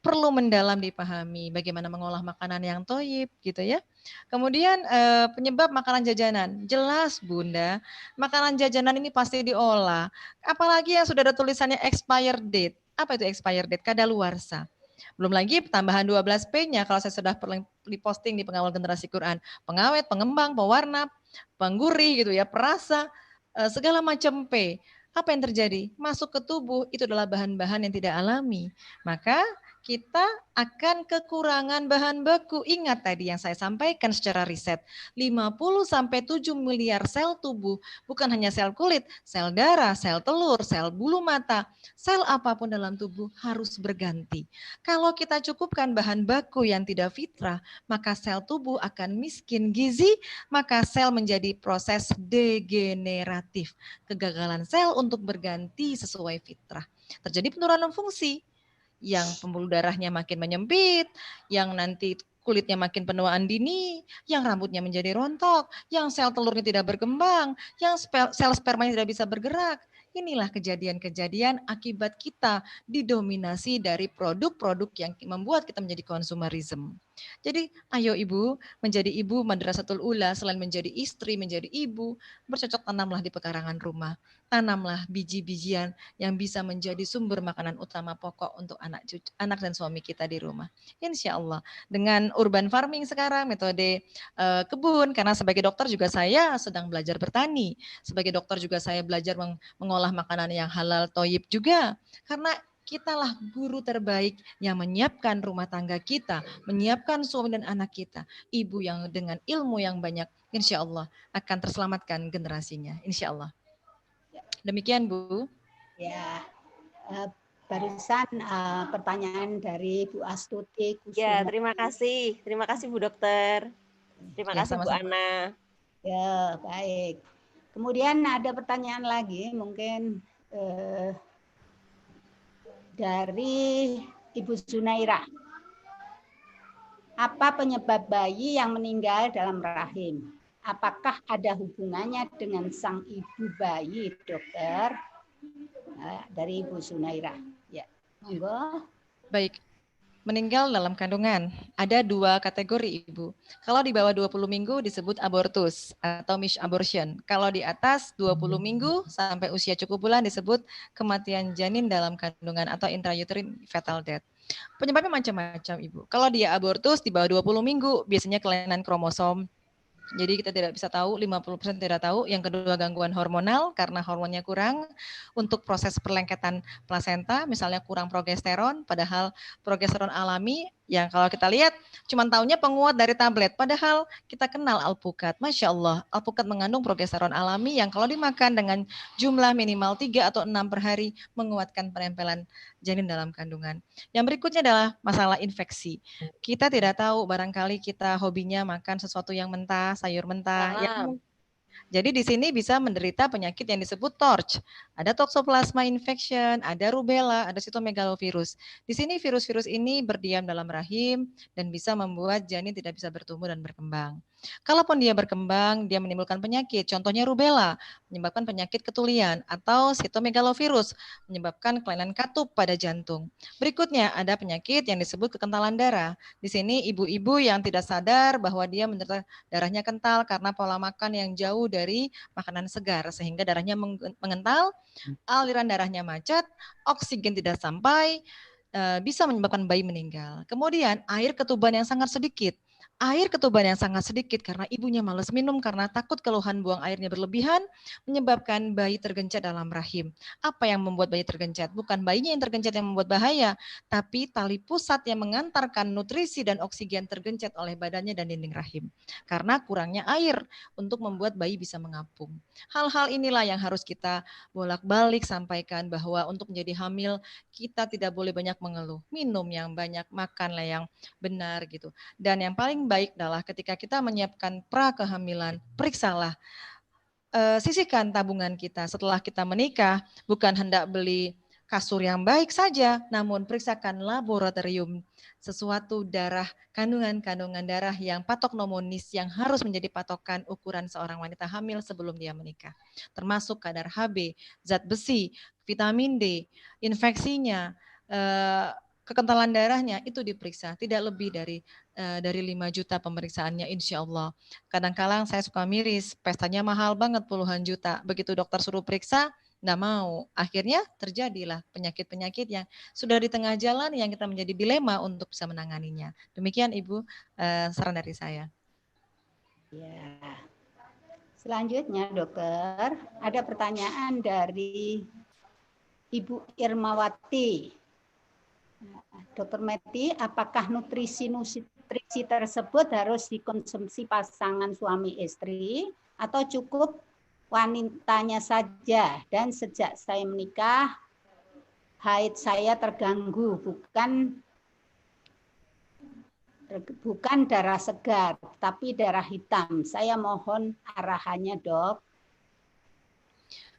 perlu mendalam dipahami bagaimana mengolah makanan yang toyib gitu ya. Kemudian penyebab makanan jajanan, jelas Bunda, makanan jajanan ini pasti diolah. Apalagi yang sudah ada tulisannya expired date. Apa itu expired date? Kadaluarsa. Belum lagi tambahan 12P-nya kalau saya sudah posting di Pengawal Generasi Quran. Pengawet, pengembang, pewarna, penggurih gitu ya, perasa, segala macam P. Apa yang terjadi? Masuk ke tubuh itu adalah bahan-bahan yang tidak alami. Maka kita akan kekurangan bahan baku. Ingat tadi yang saya sampaikan secara riset, 50-7 miliar sel tubuh, bukan hanya sel kulit, sel darah, sel telur, sel bulu mata, sel apapun dalam tubuh harus berganti. Kalau kita cukupkan bahan baku yang tidak fitrah, maka sel tubuh akan miskin gizi, maka sel menjadi proses degeneratif. Kegagalan sel untuk berganti sesuai fitrah. Terjadi penurunan fungsi, yang pembuluh darahnya makin menyempit, yang nanti kulitnya makin penuaan dini, yang rambutnya menjadi rontok, yang sel telurnya tidak berkembang, yang sel spermanya tidak bisa bergerak. Inilah kejadian-kejadian akibat kita didominasi dari produk-produk yang membuat kita menjadi konsumerisme. Jadi ayo ibu, menjadi ibu Madrasatul Ula selain menjadi istri, menjadi ibu, bercocok tanamlah di pekarangan rumah. Tanamlah biji-bijian yang bisa menjadi sumber makanan utama pokok untuk anak dan suami kita di rumah. Insya Allah. Dengan urban farming sekarang, metode kebun, karena sebagai dokter juga saya sedang belajar bertani. Sebagai dokter juga saya belajar mengolah makanan yang halal toyib juga. Karena kitalah guru terbaik yang menyiapkan rumah tangga kita, menyiapkan suami dan anak kita. Ibu yang dengan ilmu yang banyak, insya Allah akan terselamatkan generasinya, insya Allah. Demikian Bu. Ya, barusan pertanyaan dari Bu Astuti. Ya, terima kasih Bu Dokter. Terima kasih Bu Ana. Ya, baik. Kemudian ada pertanyaan lagi mungkin dari Ibu Zunaira. Apa penyebab bayi yang meninggal dalam rahim? Apakah ada hubungannya dengan sang ibu bayi, dokter? Dari Ibu Zunaira. Ya, monggo. Baik. Meninggal dalam kandungan. Ada 2 kategori Ibu. Kalau di bawah 20 minggu disebut abortus atau misabortion. Kalau di atas 20 minggu sampai usia cukup bulan disebut kematian janin dalam kandungan atau intrauterine fetal death. Penyebabnya macam-macam Ibu. Kalau dia abortus di bawah 20 minggu biasanya kelainan kromosom. Jadi kita tidak bisa tahu, 50% tidak tahu. Yang kedua gangguan hormonal karena hormonnya kurang untuk proses perlengketan plasenta, misalnya kurang progesteron, padahal progesteron alami Yang kalau kita lihat cuma taunya penguat dari tablet, padahal kita kenal alpukat. Masya Allah, alpukat mengandung progesteron alami yang kalau dimakan dengan jumlah minimal 3 atau 6 per hari menguatkan penempelan janin dalam kandungan. Yang berikutnya adalah masalah infeksi. Kita tidak tahu, barangkali kita hobinya makan sesuatu yang mentah, sayur mentah, yang jadi di sini bisa menderita penyakit yang disebut TORCH. Ada Toxoplasma infection, ada rubella, ada cytomegalovirus. Di sini virus-virus ini berdiam dalam rahim dan bisa membuat janin tidak bisa bertumbuh dan berkembang. Kalaupun dia berkembang, dia menimbulkan penyakit. Contohnya rubella, menyebabkan penyakit ketulian, atau cytomegalovirus, menyebabkan kelainan katup pada jantung. Berikutnya ada penyakit yang disebut kekentalan darah. Di sini ibu-ibu yang tidak sadar bahwa dia menderita darahnya kental karena pola makan yang jauh dari makanan segar, sehingga darahnya mengental, aliran darahnya macet, oksigen tidak sampai, bisa menyebabkan bayi meninggal. Kemudian air ketuban yang sangat sedikit. Air ketuban yang sangat sedikit karena ibunya malas minum karena takut keluhan buang airnya berlebihan, menyebabkan bayi tergencet dalam rahim. Apa yang membuat bayi tergencet? Bukan bayinya yang tergencet yang membuat bahaya, tapi tali pusat yang mengantarkan nutrisi dan oksigen tergencet oleh badannya dan dinding rahim. Karena kurangnya air untuk membuat bayi bisa mengapung. Hal-hal inilah yang harus kita bolak-balik sampaikan, bahwa untuk menjadi hamil kita tidak boleh banyak mengeluh. Minum yang banyak, makanlah yang benar gitu. Dan yang paling baik adalah ketika kita menyiapkan pra kehamilan, periksalah, sisihkan tabungan kita setelah kita menikah, bukan hendak beli kasur yang baik saja, namun periksakan laboratorium sesuatu darah, kandungan darah yang patognomonis yang harus menjadi patokan ukuran seorang wanita hamil sebelum dia menikah. Termasuk kadar Hb, zat besi, vitamin D, infeksinya, kekentalan darahnya itu diperiksa, tidak lebih dari 5 juta pemeriksaannya insya Allah. Kadang-kadang saya suka miris, pestanya mahal banget puluhan juta, begitu dokter suruh periksa, nggak mau. Akhirnya terjadilah penyakit-penyakit yang sudah di tengah jalan yang kita menjadi dilema untuk bisa menanganinya. Demikian Ibu, saran dari saya. Ya. Selanjutnya dokter, ada pertanyaan dari Ibu Irmawati. Dokter Meti, apakah nutrisi tersebut harus dikonsumsi pasangan suami istri atau cukup wanitanya saja? Dan sejak saya menikah, haid saya terganggu, bukan darah segar, tapi darah hitam. Saya mohon arahannya, Dok.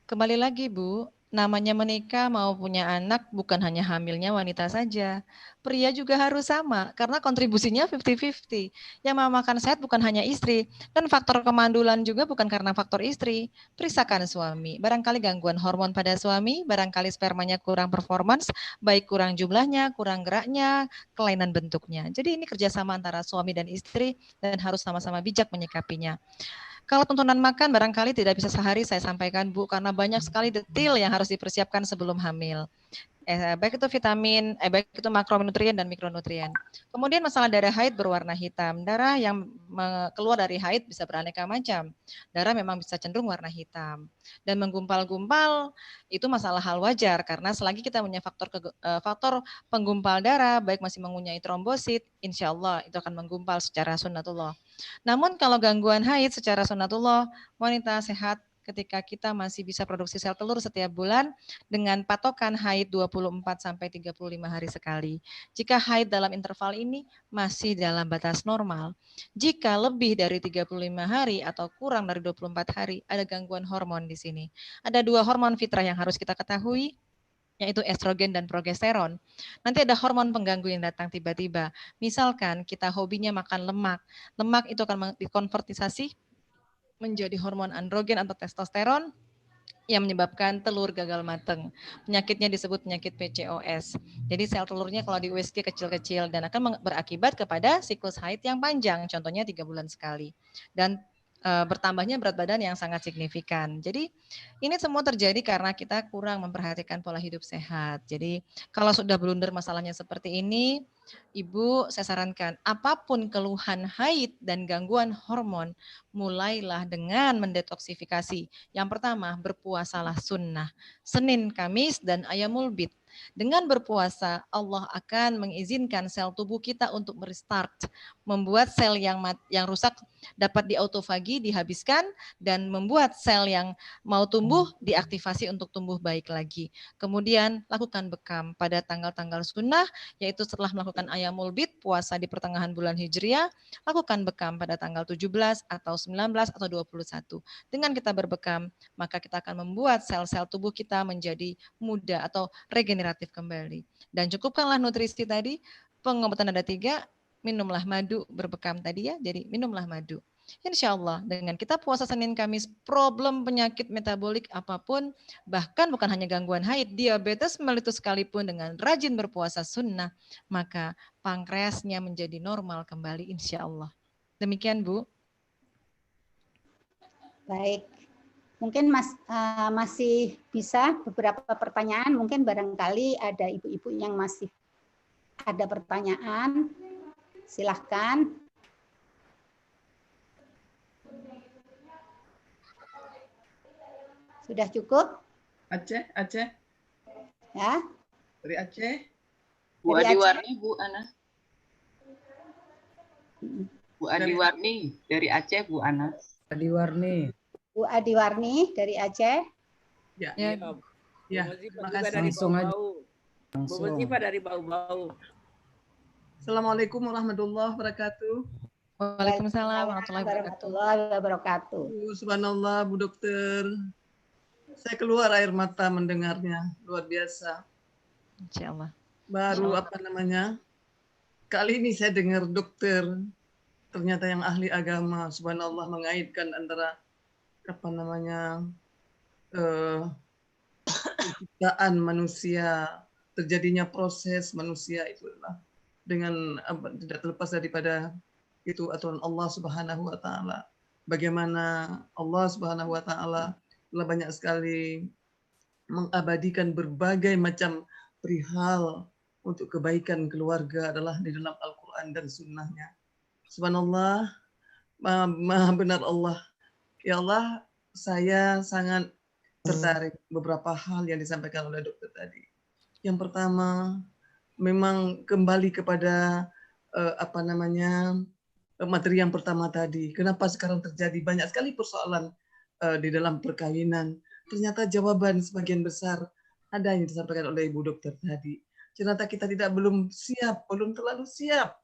Kembali lagi Bu, namanya menikah mau punya anak bukan hanya hamilnya wanita saja. Pria juga harus sama karena kontribusinya 50-50. Yang mau makan sehat bukan hanya istri, dan faktor kemandulan juga bukan karena faktor istri. Periksakan suami, barangkali gangguan hormon pada suami, barangkali spermanya kurang performance, baik kurang jumlahnya, kurang geraknya, kelainan bentuknya. Jadi ini kerjasama antara suami dan istri dan harus sama-sama bijak menyikapinya. Kalau tuntunan makan barangkali tidak bisa sehari saya sampaikan Bu, karena banyak sekali detail yang harus dipersiapkan sebelum hamil. Baik itu vitamin, baik itu makronutrien dan mikronutrien. Kemudian masalah darah haid berwarna hitam. Darah yang keluar dari haid bisa beraneka macam. Darah memang bisa cenderung warna hitam. Dan menggumpal-gumpal itu masalah hal wajar karena selagi kita punya faktor penggumpal darah, baik masih mempunyai trombosit, insya Allah itu akan menggumpal secara sunnatullah. Namun kalau gangguan haid secara sunnatullah, wanita sehat ketika kita masih bisa produksi sel telur setiap bulan dengan patokan haid 24 sampai 35 hari sekali. Jika haid dalam interval ini masih dalam batas normal. Jika lebih dari 35 hari atau kurang dari 24 hari, ada gangguan hormon di sini. Ada 2 hormon fitrah yang harus kita ketahui, yaitu estrogen dan progesteron. Nanti ada hormon pengganggu yang datang tiba-tiba. Misalkan kita hobinya makan lemak. Lemak itu akan dikonvertisasi menjadi hormon androgen atau testosteron yang menyebabkan telur gagal matang. Penyakitnya disebut penyakit PCOS. Jadi sel telurnya kalau di USG kecil-kecil dan akan berakibat kepada siklus haid yang panjang, contohnya 3 bulan sekali. Dan bertambahnya berat badan yang sangat signifikan. Jadi ini semua terjadi karena kita kurang memperhatikan pola hidup sehat. Jadi kalau sudah blunder masalahnya seperti ini, Ibu, saya sarankan apapun keluhan haid dan gangguan hormon, mulailah dengan mendetoksifikasi. Yang pertama, berpuasalah sunnah, Senin, Kamis, dan Ayamul Bid. Dengan berpuasa, Allah akan mengizinkan sel tubuh kita untuk merestart, membuat sel yang rusak dapat diautofagi, dihabiskan, dan membuat sel yang mau tumbuh diaktifasi untuk tumbuh baik lagi. Kemudian lakukan bekam pada tanggal-tanggal sunnah, yaitu setelah melakukan Ayamul Bid, puasa di pertengahan bulan Hijriah, lakukan bekam pada tanggal 17 atau 19 atau 21. Dengan kita berbekam, maka kita akan membuat sel-sel tubuh kita menjadi muda atau regeneratif kembali. Dan cukupkanlah nutrisi tadi, pengobatan ada 3, minumlah madu berbekam tadi ya, jadi minumlah madu. Insya Allah dengan kita puasa Senin Kamis, problem penyakit metabolik apapun, bahkan bukan hanya gangguan haid, diabetes melitus sekalipun dengan rajin berpuasa sunnah, maka pankreasnya menjadi normal kembali insya Allah. Demikian Bu. Baik, mungkin masih bisa beberapa pertanyaan, mungkin barangkali ada ibu-ibu yang masih ada pertanyaan, silahkan. Sudah cukup? Aceh. Ya. Dari Aceh. Bu Dari Adiwarni, Bu Ana. Bu Dari- Adiwarni dari Aceh, Bu Ana. Adiwarni. Bu Adiwarni dari Aceh. Ya. Ya, Ya, terima terima kasih. dari Langsung aja. bau-bau. Bu Langsung. Muzifah dari bau-bau. Assalamualaikum warahmatullahi wabarakatuh. Waalaikumsalam warahmatullahi wabarakatuh. Warahmatullahi wabarakatuh. Subhanallah, Bu Dokter. Saya keluar air mata mendengarnya, luar biasa. Insya Allah. Baru kali ini saya dengar dokter, ternyata yang ahli agama, subhanallah, mengaitkan antara penciptaan manusia, terjadinya proses manusia itu adalah dengan tidak terlepas daripada itu aturan Allah Subhanahu wa taala. Bagaimana Allah Subhanahu wa taala telah banyak sekali mengabadikan berbagai macam perihal untuk kebaikan keluarga adalah di dalam Al-Quran dan Sunnahnya. Subhanallah, maha benar Allah. Ya Allah, saya sangat tertarik beberapa hal yang disampaikan oleh dokter tadi. Yang pertama, memang kembali kepada materi yang pertama tadi. Kenapa sekarang terjadi banyak sekali persoalan di dalam perkawinan? Ternyata jawaban sebagian besar ada yang disampaikan oleh Ibu Dokter tadi. Ternyata kita belum terlalu siap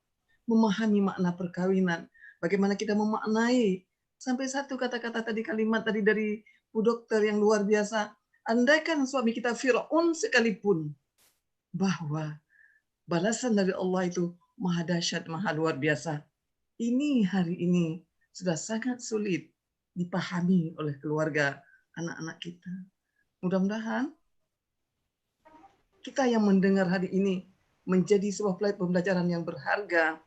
memahami makna perkawinan. Bagaimana kita memaknai sampai satu kata-kata tadi, kalimat tadi dari Bu Dokter yang luar biasa. Andaikan suami kita Fir'aun sekalipun, bahwa balasan dari Allah itu maha dahsyat, maha luar biasa. Ini hari ini sudah sangat sulit dipahami oleh keluarga anak-anak kita. Mudah-mudahan kita yang mendengar hari ini menjadi sebuah pembelajaran yang berharga,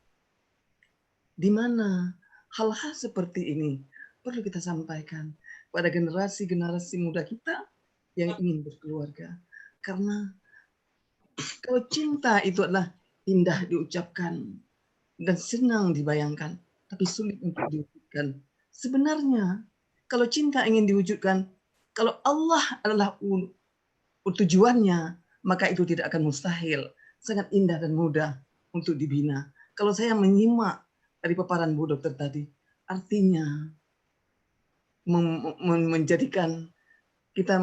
di mana hal-hal seperti ini perlu kita sampaikan pada generasi-generasi muda kita yang ingin berkeluarga. Karena kalau cinta itu adalah indah diucapkan dan senang dibayangkan, tapi sulit untuk diwujudkan. Sebenarnya, kalau cinta ingin diwujudkan, kalau Allah adalah tujuannya, maka itu tidak akan mustahil. Sangat indah dan mudah untuk dibina. Kalau saya menyimak dari paparan Bu Dokter tadi, artinya menjadikan kita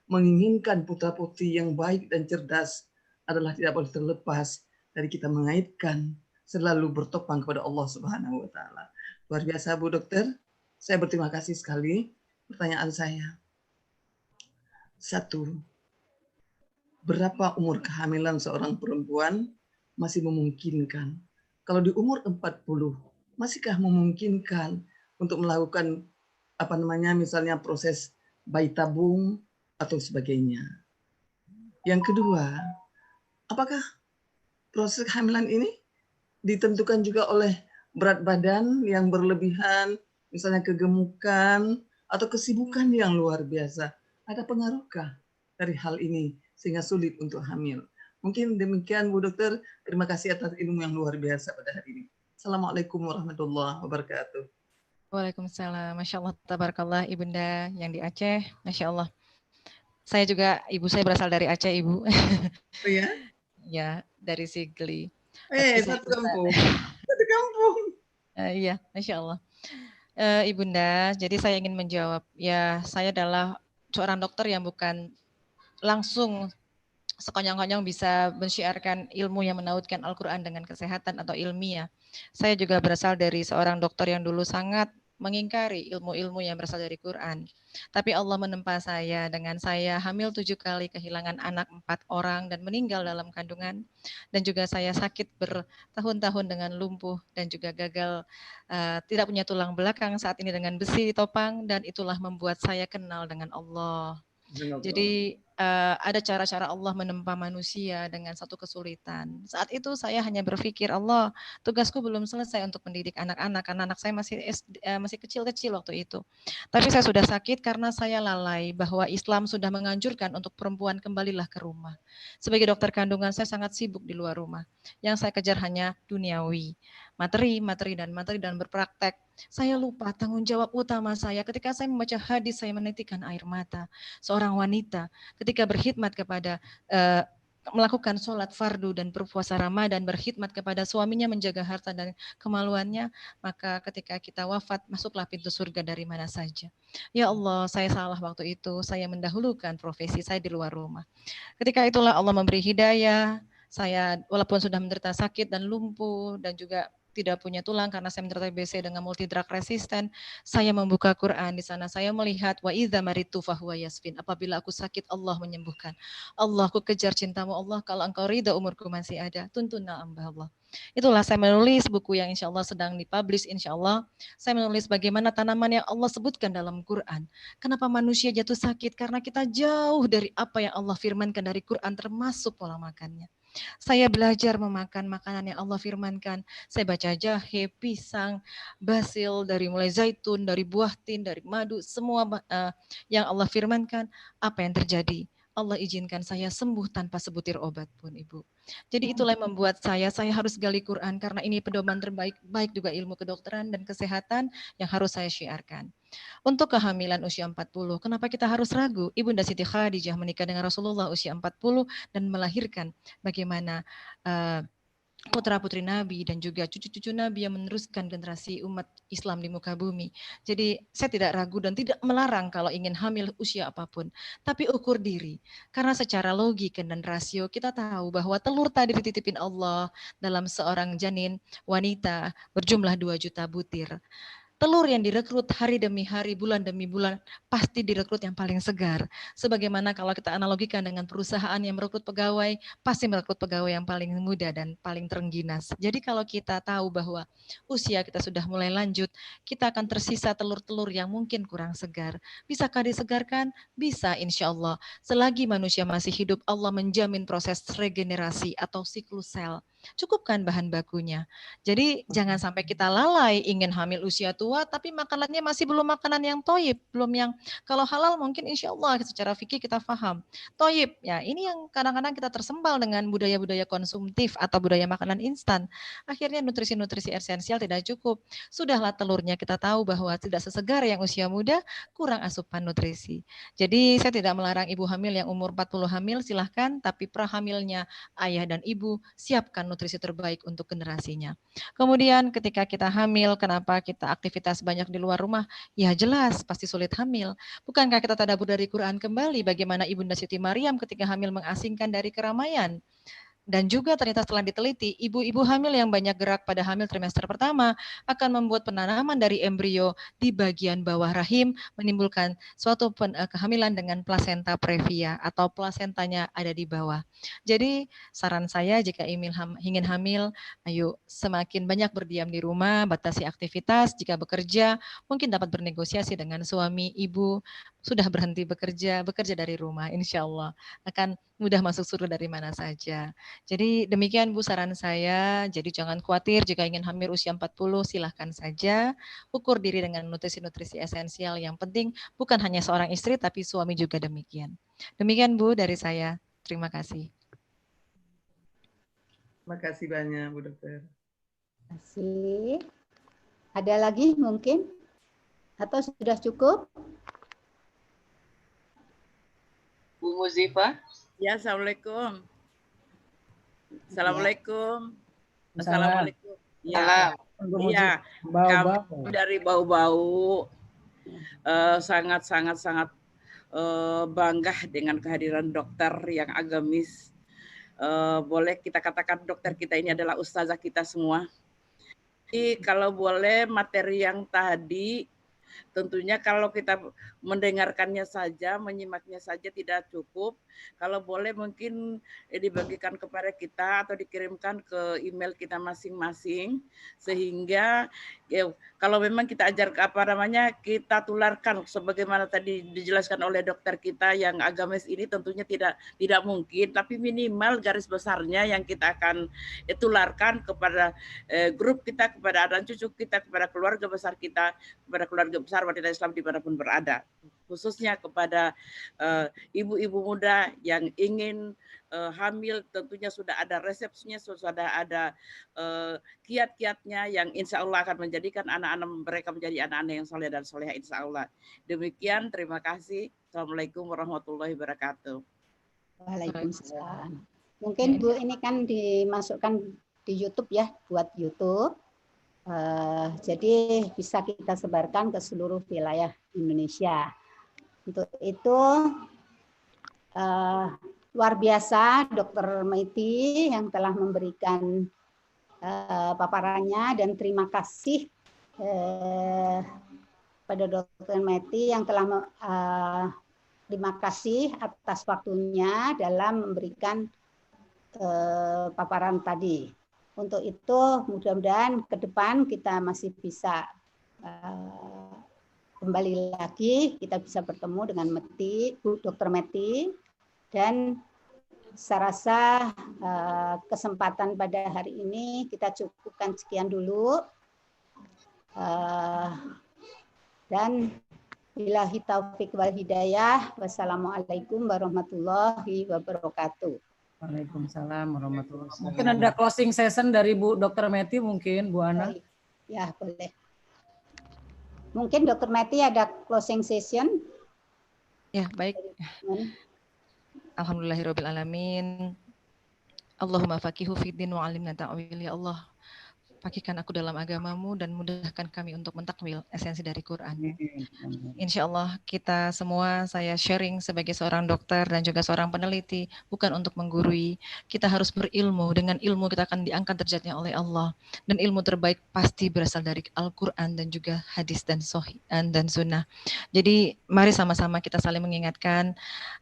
menginginkan putra-putri yang baik dan cerdas adalah tidak boleh terlepas dari kita mengaitkan selalu bertopang kepada Allah Subhanahu wa taala. Luar biasa Bu Dokter. Saya berterima kasih sekali. Pertanyaan saya. 1. Berapa umur kehamilan seorang perempuan masih memungkinkan? Kalau di umur 40, masihkah memungkinkan untuk melakukan misalnya proses bayi tabung atau sebagainya? Yang kedua, apakah proses kehamilan ini ditentukan juga oleh berat badan yang berlebihan, misalnya kegemukan, atau kesibukan yang luar biasa? Ada pengaruhkah dari hal ini sehingga sulit untuk hamil? Mungkin demikian Bu Dokter. Terima kasih atas ilmu yang luar biasa pada hari ini. Assalamualaikum warahmatullahi wabarakatuh. Waalaikumsalam. Masya Allah, tabarakallah Ibunda yang di Aceh. Masya Allah. Saya juga, ibu saya berasal dari Aceh, Ibu. Oh ya? Ya, dari Sigli. Tapi saya Satu kampung. Satu kampung. Iya, Masya Allah. Ibunda, jadi saya ingin menjawab. Ya, saya adalah seorang dokter yang bukan langsung sekonyong-konyong bisa mensyiarkan ilmu yang menautkan Al-Quran dengan kesehatan atau ilmiah. Saya juga berasal dari seorang dokter yang dulu sangat mengingkari ilmu-ilmu yang berasal dari Quran. Tapi Allah menempa saya dengan saya hamil 7 kali, kehilangan anak 4 orang dan meninggal dalam kandungan. Dan juga saya sakit bertahun-tahun dengan lumpuh dan juga gagal tidak punya tulang belakang saat ini dengan besi ditopang, dan itulah membuat saya kenal dengan Allah. Jadi ada cara-cara Allah menempa manusia dengan satu kesulitan. Saat itu saya hanya berpikir, Allah, tugasku belum selesai untuk mendidik anak-anak karena anak saya masih kecil-kecil waktu itu. Tapi saya sudah sakit karena saya lalai bahwa Islam sudah menganjurkan untuk perempuan kembalilah ke rumah. Sebagai dokter kandungan saya sangat sibuk di luar rumah. Yang saya kejar hanya duniawi, materi dan berpraktek. Saya lupa tanggung jawab utama saya. Ketika saya membaca hadis, saya menitikan air mata. Seorang wanita ketika berkhidmat kepada melakukan sholat fardu dan berpuasa Ramadan, berkhidmat kepada suaminya, menjaga harta dan kemaluannya, maka ketika kita wafat, masuklah pintu surga dari mana saja. Ya Allah, saya salah waktu itu, saya mendahulukan profesi saya di luar rumah. Ketika itulah Allah memberi hidayah, saya walaupun sudah menderita sakit dan lumpuh dan juga tidak punya tulang karena saya menderita TBC dengan multi drug resisten, saya membuka Quran. Di sana saya melihat wa idza maritu fahuwa yasfin. Apabila aku sakit, Allah menyembuhkan. Allah, aku kejar cintamu Allah, kalau engkau ridha umurku masih ada, tuntunlah hamba Allah. Itulah saya menulis buku yang insya Allah sedang dipublish insya Allah. Saya menulis bagaimana tanaman yang Allah sebutkan dalam Quran. Kenapa manusia jatuh sakit? Karena kita jauh dari apa yang Allah firmankan dari Quran, termasuk pola makannya. Saya belajar memakan makanan yang Allah firmankan. Saya baca jahe, pisang, basil, dari mulai zaitun, dari buah tin, dari madu, semua yang Allah firmankan. Apa yang terjadi? Allah izinkan saya sembuh tanpa sebutir obat pun, Ibu. Jadi itulah yang membuat saya harus gali Quran karena ini pedoman terbaik, baik juga ilmu kedokteran dan kesehatan yang harus saya syiarkan. Untuk kehamilan usia 40, kenapa kita harus ragu? Ibunda Siti Khadijah menikah dengan Rasulullah usia 40 dan melahirkan bagaimana putra-putri Nabi dan juga cucu-cucu Nabi yang meneruskan generasi umat Islam di muka bumi. Jadi saya tidak ragu dan tidak melarang kalau ingin hamil usia apapun. Tapi ukur diri. Karena secara logika dan rasio kita tahu bahwa telur tadi dititipin Allah dalam seorang janin wanita berjumlah 2 juta butir. Telur yang direkrut hari demi hari, bulan demi bulan, pasti direkrut yang paling segar. Sebagaimana kalau kita analogikan dengan perusahaan yang merekrut pegawai, pasti merekrut pegawai yang paling muda dan paling terengginas. Jadi kalau kita tahu bahwa usia kita sudah mulai lanjut, kita akan tersisa telur-telur yang mungkin kurang segar. Bisakah disegarkan? Bisa, insya Allah. Selagi manusia masih hidup, Allah menjamin proses regenerasi atau siklus sel. Cukupkan bahan bakunya. Jadi jangan sampai kita lalai ingin hamil usia tua, tapi makanannya masih belum makanan yang toyib, belum yang kalau halal mungkin insya Allah secara fikih kita paham. Toyib, ya ini yang kadang-kadang kita tersembal dengan budaya-budaya konsumtif atau budaya makanan instan. Akhirnya nutrisi-nutrisi esensial tidak cukup. Sudahlah telurnya kita tahu bahwa tidak sesegar yang usia muda, kurang asupan nutrisi. Jadi saya tidak melarang ibu hamil yang umur 40 hamil, silahkan, tapi prahamilnya ayah dan ibu siapkan nutrisi terbaik untuk generasinya. Kemudian ketika kita hamil, kenapa kita aktivitas banyak di luar rumah? Ya jelas, pasti sulit hamil. Bukankah kita tadabbur dari Quran kembali bagaimana Ibunda Siti Maryam ketika hamil mengasingkan dari keramaian? Dan juga ternyata setelah diteliti, ibu-ibu hamil yang banyak gerak pada hamil trimester pertama akan membuat penanaman dari embrio di bagian bawah rahim, menimbulkan suatu kehamilan dengan plasenta previa atau plasentanya ada di bawah. Jadi saran saya jika ingin hamil, ayo semakin banyak berdiam di rumah, batasi aktivitas, jika bekerja mungkin dapat bernegosiasi dengan suami, ibu, sudah berhenti bekerja dari rumah, insya Allah akan mudah masuk surga dari mana saja. Jadi demikian Bu saran saya, jadi jangan khawatir jika ingin hamil usia 40, silahkan saja, ukur diri dengan nutrisi-nutrisi esensial, yang penting bukan hanya seorang istri tapi suami juga demikian. Demikian Bu dari saya, terima kasih. Terima kasih banyak Bu Dokter. Terima kasih. Ada lagi mungkin? Atau sudah cukup? Bu Muzifa. Ya, Assalamualaikum. Assalamualaikum. Salam. Assalamualaikum. Salam. Iya, kami dari Bau-Bau sangat bangga dengan kehadiran dokter yang agamis. Boleh kita katakan dokter kita ini adalah ustazah kita semua. Jadi kalau boleh materi yang tadi tentunya kalau kita mendengarkannya saja, menyimaknya saja tidak cukup. Kalau boleh mungkin dibagikan kepada kita atau dikirimkan ke email kita masing-masing sehingga kalau memang kita ajar kita tularkan sebagaimana tadi dijelaskan oleh dokter kita yang agamis ini tentunya tidak mungkin, tapi minimal garis besarnya yang kita akan tularkan kepada grup kita, kepada anak cucu kita, kepada keluarga besar kita, kepada keluarga besar wanita Islam dimanapun berada, khususnya kepada ibu-ibu muda yang ingin hamil, tentunya sudah ada resepsinya, sudah ada kiat-kiatnya yang insya Allah akan menjadikan anak-anak mereka menjadi anak-anak yang soleh dan soleha insya Allah. Demikian, terima kasih. Assalamualaikum warahmatullahi wabarakatuh. Waalaikumsalam. Mungkin Bu ini kan dimasukkan di YouTube ya, buat YouTube. Jadi bisa kita sebarkan ke seluruh wilayah Indonesia. Untuk itu luar biasa Dr. Maiti yang telah memberikan paparannya, dan terima kasih pada Dr. Maiti yang telah terima kasih atas waktunya dalam memberikan paparan tadi. Untuk itu mudah-mudahan ke depan kita masih bisa kembali lagi, kita bisa bertemu dengan Dr. Meti, dan saya rasa kesempatan pada hari ini kita cukupkan sekian dulu. Dan billahi taufiq wal hidayah. Wassalamualaikum warahmatullahi wabarakatuh. Waalaikumsalam warahmatullahi wabarakatuh. Mungkin ada closing session dari Bu Dr. Meti mungkin, Bu Ana. Ya, boleh. Mungkin Dr. Meti ada closing session. Ya, baik. Alhamdulillahirabbil alamin. Allahumma faqihu fiddin wa alimna ta'wil, ya Allah. Fakihkan aku dalam agamamu dan mudahkan kami untuk mentakwil esensi dari Quran. Insya Allah kita semua, saya sharing sebagai seorang dokter dan juga seorang peneliti, bukan untuk menggurui. Kita harus berilmu, dengan ilmu kita akan diangkat derajatnya oleh Allah. Dan ilmu terbaik pasti berasal dari Al-Quran dan juga hadis dan sahih dan sunnah. Jadi mari sama-sama kita saling mengingatkan,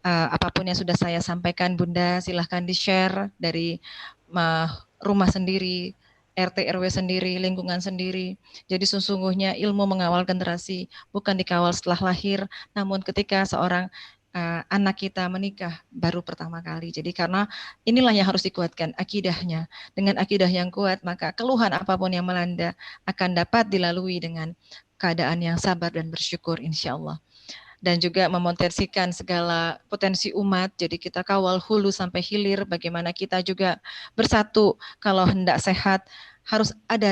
apapun yang sudah saya sampaikan Bunda, silahkan di-share dari rumah sendiri, RT RW sendiri, lingkungan sendiri. Jadi sesungguhnya ilmu mengawal generasi bukan dikawal setelah lahir, namun ketika seorang anak kita menikah baru pertama kali. Jadi karena inilah yang harus dikuatkan akidahnya. Dengan akidah yang kuat, maka keluhan apapun yang melanda akan dapat dilalui dengan keadaan yang sabar dan bersyukur insya Allah. Dan juga memotensikan segala potensi umat, jadi kita kawal hulu sampai hilir, bagaimana kita juga bersatu, kalau hendak sehat, harus ada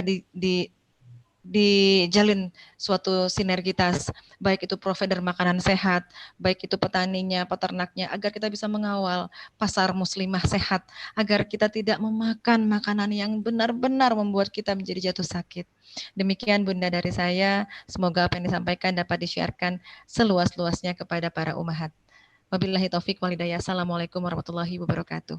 dijalin suatu sinergitas, baik itu provider makanan sehat, baik itu petaninya, peternaknya, agar kita bisa mengawal pasar muslimah sehat, agar kita tidak memakan makanan yang benar-benar membuat kita menjadi jatuh sakit. Demikian Bunda dari saya, semoga apa yang disampaikan dapat di-sharekan seluas-luasnya kepada para umahat. Wabillahi taufik walhidayah. Assalamualaikum warahmatullahi wabarakatuh.